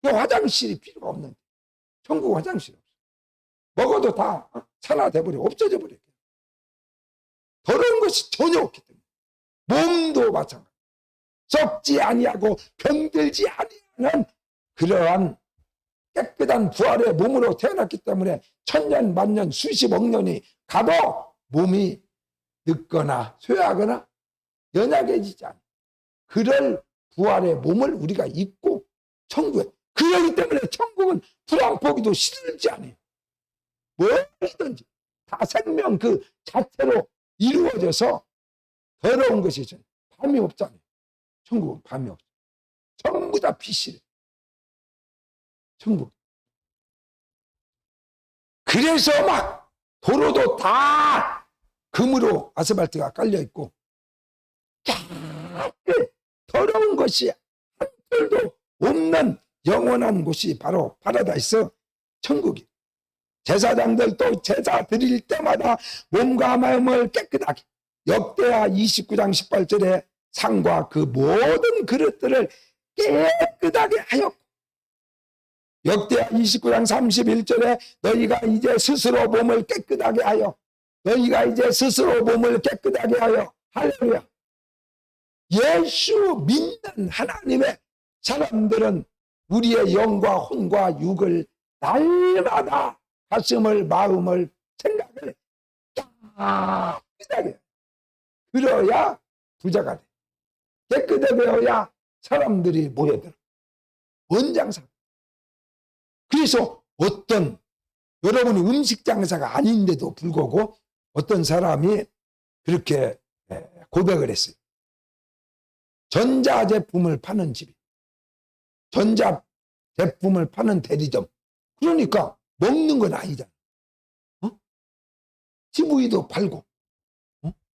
그 화장실이 필요가 없는데. 천국 화장실이 없어요. 먹어도 다 산화돼버려 없어져 버려요. 더러운 것이 전혀 없기 때문에. 몸도 마찬가지. 썩지 아니하고 병들지 아니하는 그러한 깨끗한 부활의 몸으로 태어났기 때문에 천년 만년 수십억 년이 가도 몸이 늙거나 쇠하거나 연약해지지 않아요. 그럴 부활의 몸을 우리가 입고 천국에. 그러기 때문에 천국은 불 한 포기도 시들지 않아요. 뭐든지 다 생명 그 자체로 이루어져서 더러운 것이 밤이 없잖아요. 천국은 밤이 없어. 전부 다 빛이래. 천국. 그래서 막 도로도 다 금으로 아스팔트가 깔려 있고 더러운 것이 한 톨도 없는 영원한 곳이 바로 파라다이스 천국이. 제사장들도 제사 드릴 때마다 몸과 마음을 깨끗하게. 역대하 29장 18절에 상과 그 모든 그릇들을 깨끗하게 하였고, 역대하 29장 31절에 너희가 이제 스스로 몸을 깨끗하게 하여, 너희가 이제 스스로 몸을 깨끗하게 하여. 할렐루야. 예수 믿는 하나님의 사람들은 우리의 영과 혼과 육을 날마다 가슴을 마음을 생각을 깨끗하게. 그래야 부자가 돼. 깨끗해져야 사람들이 모여들어. 원장사. 그래서 어떤 여러분이 음식 장사가 아닌데도 불구하고 어떤 사람이 그렇게 고백을 했어요. 전자제품을 파는 집이. 전자제품을 파는 대리점. 그러니까 먹는 건 아니잖아. TV도 팔고,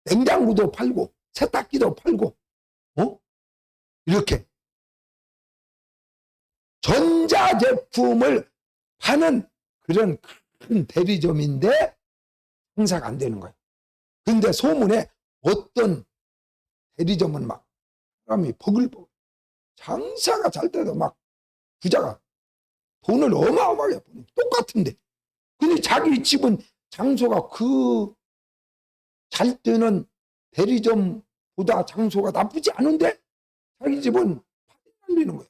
냉장고도 팔고, 세탁기도 팔고, 이렇게 전자제품을 파는 그런 큰 대리점인데 장사가 안 되는 거예요. 근데 소문에 어떤 대리점은 막 사람이 버글버글 장사가 잘 돼도 막 부자가 돈을 어마어마하게 버는 똑같은데 근데 자기 집은 장소가 그 잘 되는 대리점보다 장소가 나쁘지 않은데 자기 집은 팔이 날리는 거예요.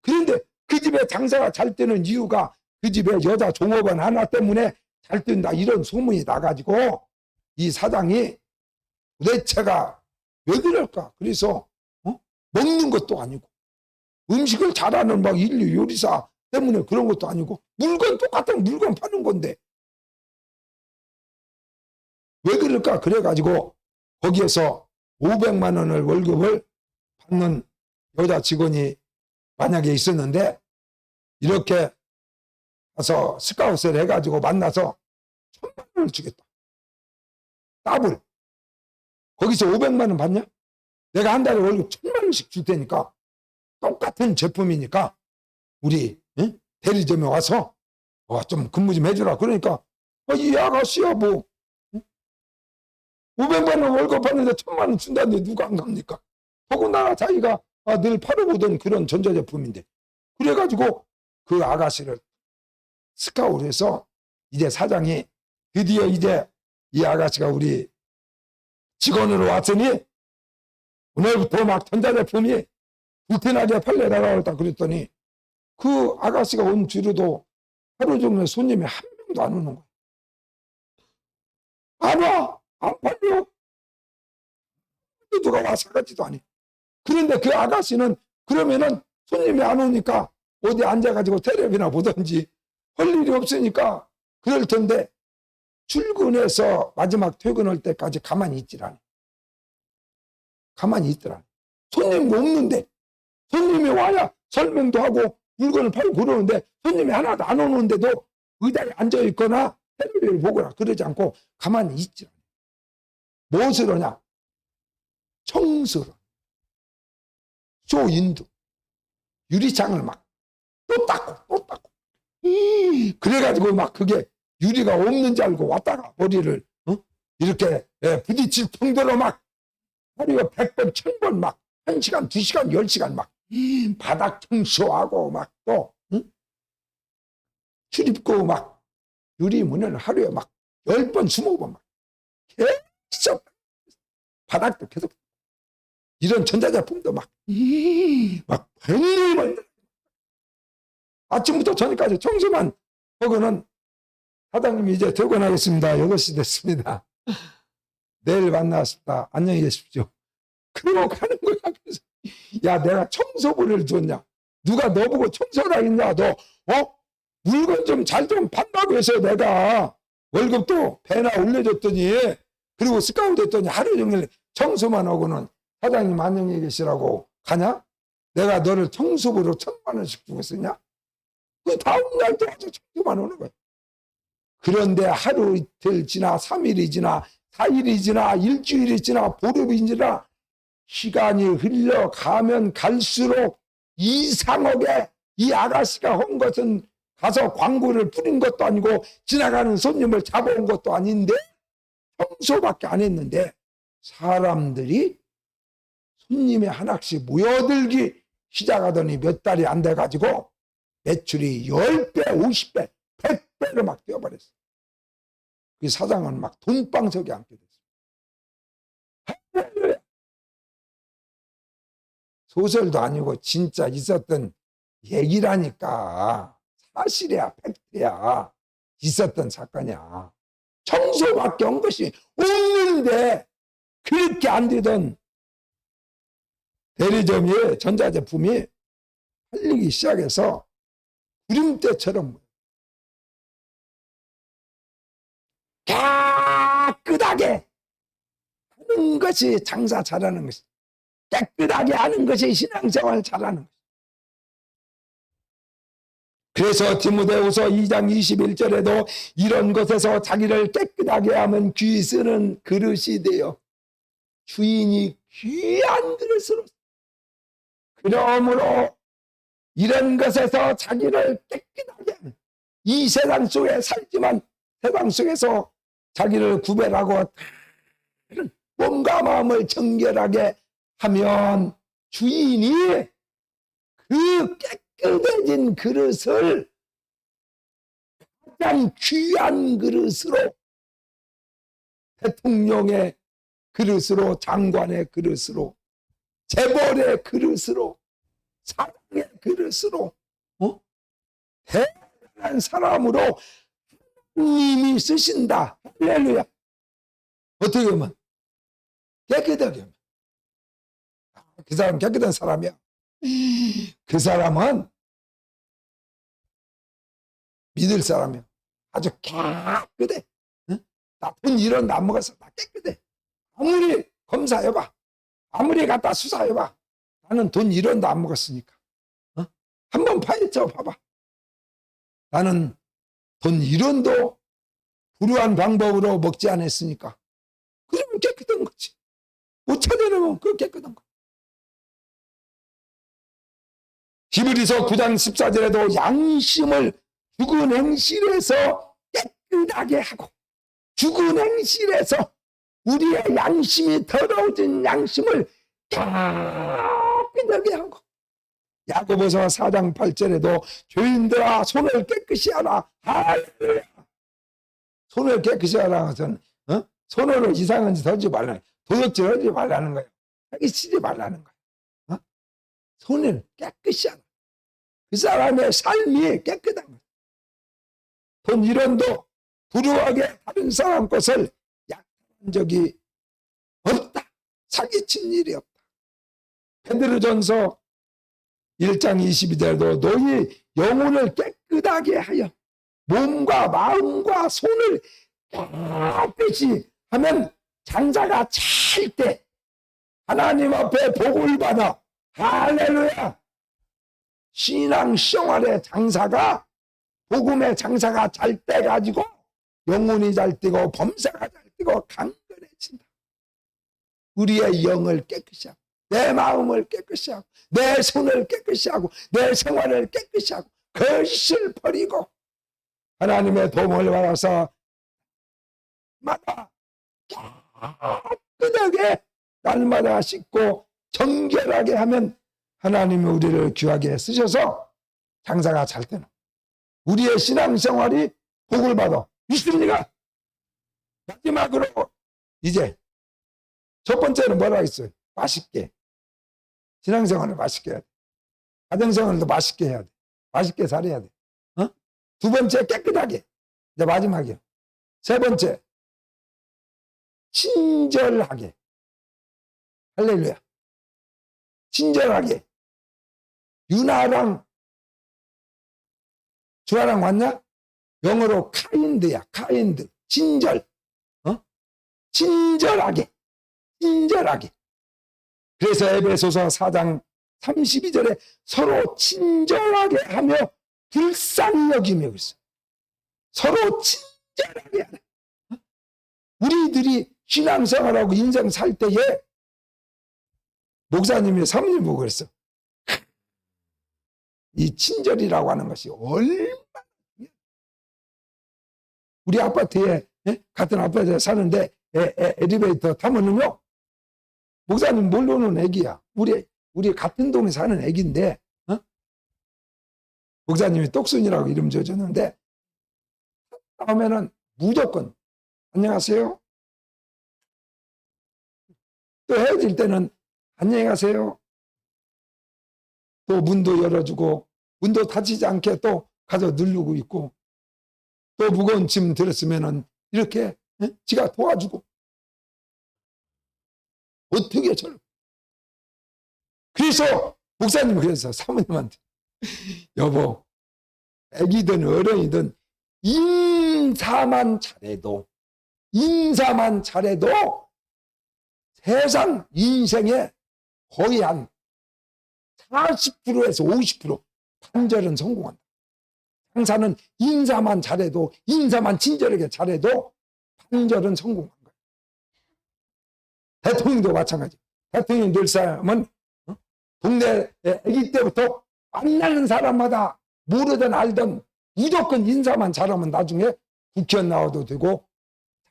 그런데 그 집에 장사가 잘 되는 이유가 그 집에 여자 종업원 하나 때문에 잘 된다 이런 소문이 나가지고 이 사장이 도대체가 왜 그럴까? 그래서 먹는 것도 아니고 음식을 잘하는 막 인류 요리사 때문에 그런 것도 아니고 물건 똑같은 물건 파는 건데 왜 그럴까? 그래가지고 거기에서 500만 원을 월급을 받는 여자 직원이 만약에 있었는데 이렇게 가서 스카웃을 해가지고 만나서 1000만 원을 주겠다. 더블. 거기서 500만 원 받냐? 내가 한 달에 월급 1000만 원씩 줄 테니까 똑같은 제품이니까 우리 대리점에 와서 좀 근무 좀 해주라. 그러니까 이 아가씨야 뭐 500만 원 월급 받는데 1000만 원 준다는데 누가 안 갑니까? 더군다나 자기가 늘 팔아보던 그런 전자제품인데 그래가지고 그 아가씨를 스카웃해서 이제 사장이 드디어 이제 이 아가씨가 우리 직원으로 왔으니 오늘부터 막 전자제품이 불티나게 팔려나가겠다 그랬더니 그 아가씨가 온 뒤로도 하루 종일 손님이 한 명도 안 오는 거야. 안 와! 안 팔려! 누가 와 사가지도 않아. 그런데 그 아가씨는 그러면은 손님이 안 오니까 어디 앉아가지고 텔레비나 보든지 할 일이 없으니까 그럴 텐데 출근해서 마지막 퇴근할 때까지 가만히 있질 않아. 가만히 있더라. 손님도 없는데 손님이 와야 설명도 하고 물건을 팔고 그러는데 손님이 하나도 안 오는데도 의자에 앉아있거나 텔레비를 보거나 그러지 않고 가만히 있지 않아. 무엇을 하냐? 청소를. 쇼인도 유리창을 막 또 닦고 또 닦고 그래가지고 막 그게 유리가 없는 줄 알고 왔다가 머리를 이렇게 부딪힐 정도로 막 하루에 100번 1000번 막 1시간 2시간 10시간 막 바닥 청소하고 막 또 출입구 막 유리문을 하루에 막 10번 20번 막 계속 바닥도 계속 이런 전자제품도 막 뱅글뱅글 아침부터 저녁까지 청소만 하고는 사장님이 이제 퇴근하겠습니다. 8시 됐습니다. 내일 만나십시다. 안녕히 계십시오. 그러고 가는 거야. 그래서 야 내가 청소부를 줬냐? 누가 너보고 청소라 했냐? 너 물건 좀 잘 좀 판다고 해서 내가 월급도 배나 올려줬더니 그리고 스카우트 했더니 하루 종일 청소만 하고는 사장님 안녕히 계시라고 가냐? 내가 너를 청소부로 1000만 원씩 주고 쓰냐? 그 다음날도 아주 청소만 오는 거야. 그런데 하루 이틀 지나 3일이 지나 4일이 지나 일주일이 지나 보름이 지나 시간이 흘러가면 갈수록 이상하게 이 아가씨가 한 것은 가서 광고를 뿌린 것도 아니고 지나가는 손님을 잡아온 것도 아닌데 청소밖에 안 했는데 사람들이 손님이 하나씩 모여들기 시작하더니 몇 달이 안 돼가지고 매출이 10배, 50배, 100배로 막 뛰어버렸어. 그 사장은 막 돈방석에 앉게 됐어. 소설도 아니고 진짜 있었던 얘기라니까. 사실이야, 팩트야. 있었던 사건이야. 청소밖에 한 것이 없는데 그렇게 안 되던 대리점이 전자제품이 팔리기 시작해서 구름대처럼 깨끗하게 하는 것이 장사 잘하는 것이, 깨끗하게 하는 것이 신앙생활 잘하는 것. 그래서 디모데후서 2장 21절에도 이런 것에서 자기를 깨끗하게 하면 귀 쓰는 그릇이 되어 주인이 귀한 그릇으로, 그러므로 이런 것에서 자기를 깨끗하게 하면, 이 세상 속에 살지만 세상 속에서 자기를 구별하고 몸과 마음을 정결하게 하면 주인이 그 깨끗해진 그릇을 가장 귀한 그릇으로, 대통령의 그릇으로, 장관의 그릇으로, 재벌의 그릇으로, 사랑의 그릇으로, 대단한 사람으로 하나님이 쓰신다. 할렐루야. 어떻게 하면? 깨끗하게 하면. 그 사람 깨끗한 사람이야. 그 사람은 믿을 사람이야. 아주 깨끗해. 나쁜 일은 안 먹었어. 나 깨끗해. 아무리 검사해봐. 아무리 갖다 수사해봐. 나는 돈 1원도 안 먹었으니까. 한번 파헤쳐 봐봐. 나는 돈 1원도 불우한 방법으로 먹지 않았으니까. 그러면 깨끗한 거지. 못 찾아내면 그 깨끗한 거. 히브리서 9장 14절에도 양심을 죽은 행실에서 깨끗하게 하고, 죽은 행실에서 우리의 양심이 더러워진 양심을 깨끗하게 하고, 야고보서 4장 8절에도 죄인들아 손을 깨끗이 하라. 할렐루야. 손을 깨끗이 하라 하서는 손으로 이상한 짓 하지 말라는, 도둑질 하지 말라는 거예요. 사기 치지 말라는 거예요. 손을 깨끗이 하라. 그 사람의 삶이 깨끗한 거예요. 돈 1원도 불우하게 다른 사람 것을 약한 적이 없다. 사기친 일이 없다. 베드로전서 1장 22절도 너희 영혼을 깨끗하게 하여 몸과 마음과 손을 깨끗이 하면 장사가 잘 때 하나님 앞에 복을 받아. 할렐루야. 신앙 생활의 장사가, 복음의 장사가 잘 때 가지고 영혼이 잘 뛰고 범사가 잘 뛰고 강건해진다. 우리의 영을 깨끗이 하고, 내 마음을 깨끗이 하고, 내 손을 깨끗이 하고, 내 생활을 깨끗이 하고, 거짓을 버리고 하나님의 도움을 받아서 마다 깨끗하게 날마다 씻고 정결하게 하면 하나님이 우리를 귀하게 쓰셔서 장사가 잘 되는, 우리의 신앙생활이 복을 받아. 믿습니까? 마지막으로 이제 첫 번째는 뭐라 했어요? 맛있게. 신앙생활을 맛있게 해야 돼. 가정생활도 맛있게 해야 돼. 맛있게 살아야 돼. 두 번째 깨끗하게. 이제 마지막이요. 세 번째 친절하게. 할렐루야. 친절하게. 유나랑 주아랑 왔냐? 영어로 카인드야. 카인드. 친절. 친절하게. 친절하게. 그래서 에베소서 4장 32절에 서로 친절하게 하며 불쌍히 여기며 있어. 서로 친절하게 하네. 우리들이 신앙생활하고 인생 살 때에 목사님이 사모님 보고 그랬어. 이 친절이라고 하는 것이 얼마나, 우리 아파트에, 같은 아파트에 사는데 엘리베이터 타면은요, 목사님 모르는 애기야. 우리 같은 동에 사는 애기인데, 목사님이 똑순이라고 이름 지어줬는데, 다음에는 무조건 안녕하세요. 또 헤어질 때는 안녕히 가세요. 또 문도 열어주고, 문도 닫히지 않게 또 가서 누르고 있고, 또 무거운 짐 들었으면은 이렇게 지가 도와주고 어떻게 저를. 그래서 목사님이 그래서 사모님한테 여보, 애기든 어른이든 인사만 잘해도 세상 인생에 거의 한 40%에서 50% 반절은 성공한다. 장사는 인사만 잘해도, 인사만 친절하게 잘해도 반절은 성공한 거예요. 대통령도 마찬가지. 대통령 될 사람은 동네에 아기 때부터 만나는 사람마다 모르든 알든 무조건 인사만 잘하면 나중에 국회의원 나와도 되고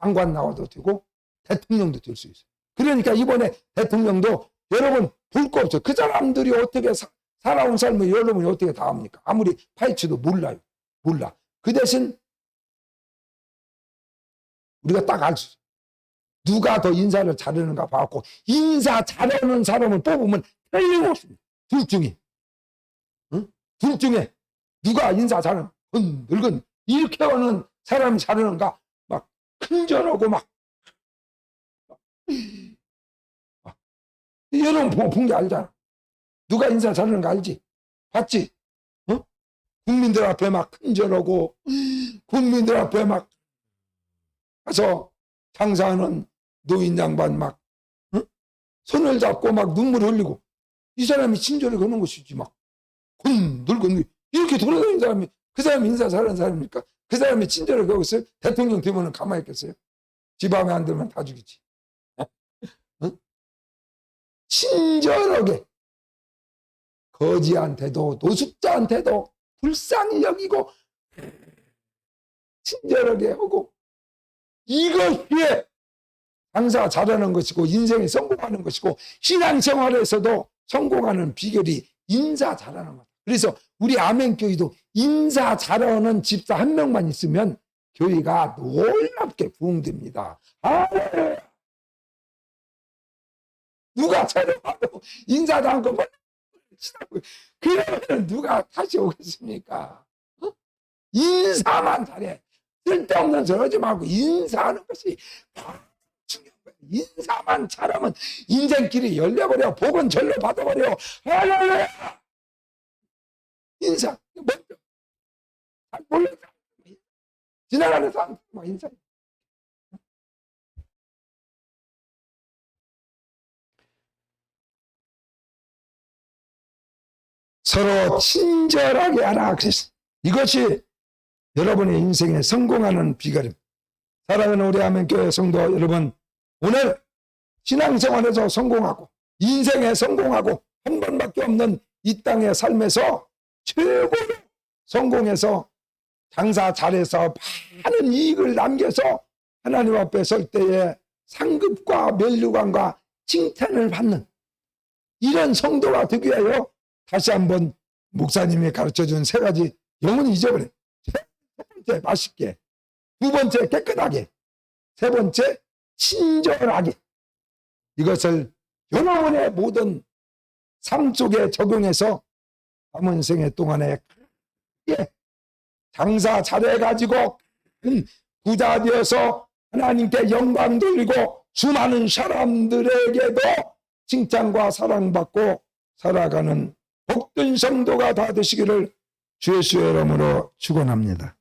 장관 나와도 되고 대통령도 될 수 있어요. 그러니까 이번에 대통령도 여러분 볼 거 없어요. 그 사람들이 어떻게 살아온 삶을 여러분이 어떻게 다 합니까? 아무리 파헤쳐도 몰라. 그 대신 우리가 딱 알 수 있어요. 누가 더 인사를 잘하는가 봐갖고 인사 잘하는 사람을 뽑으면 틀림없습니다. 둘 중에 누가 인사 잘하는 늙은 이렇게 하는 사람이 잘하는가 막 큰절하고 막 여러분 본 게 알잖아. 누가 인사 잘하는 거 알지? 봤지? 국민들 앞에 막 큰절하고 국민들 앞에 막 가서 장사하는 노인 양반 막 손을 잡고 막 눈물 흘리고 이 사람이 친절을 거는 것이지 막 늙은 이렇게 돌아다니는 사람이 그 사람이 인사 잘하는 사람입니까? 그 사람이 친절을 거고 있어요? 대통령 되면은 가만히 있겠어요? 집 마음에 안 들면 다 죽이지. 친절하게 거지한테도 노숙자한테도 불쌍히 여기고 친절하게 하고 이것이 장사 잘하는 것이고 인생에 성공하는 것이고 신앙생활에서도 성공하는 비결이 인사 잘하는 것. 그래서 우리 아멘교회도 인사 잘하는 집사 한 명만 있으면 교회가 놀랍게 부흥됩니다. 누가 찾아봐도 인사도 않고 그러면 누가 다시 오겠습니까? 인사만 잘해. 쓸데없는 소리 하지 말고 인사하는 것이 중요한 거예요. 인사만 잘하면 인생길이 열려버려. 복은 절로 받아버려. 할렐루야! 인사 먼저 몰래 지나가는 사람 인사. 서로 친절하게 하라. 이것이 여러분의 인생에 성공하는 비결입니다. 사랑하는 우리 아멘교회 성도 여러분, 오늘 신앙생활에서 성공하고 인생에 성공하고 한 번밖에 없는 이 땅의 삶에서 최고로 성공해서 장사 잘해서 많은 이익을 남겨서 하나님 앞에 설 때에 상급과 면류관과 칭찬을 받는 이런 성도가 되기 위하여 다시 한번 목사님이 가르쳐준 세 가지 영원히 잊어버려. 첫 번째 맛있게, 두 번째 깨끗하게, 세 번째 친절하게. 이것을 여러분의 모든 삶 속에 적용해서 남은 생애 동안에 장사 잘해가지고 부자 되어서 하나님께 영광 돌리고 수많은 사람들에게도 칭찬과 사랑받고 살아가는 복된 성도가 다 되시기를 주의 이름으로 축원합니다.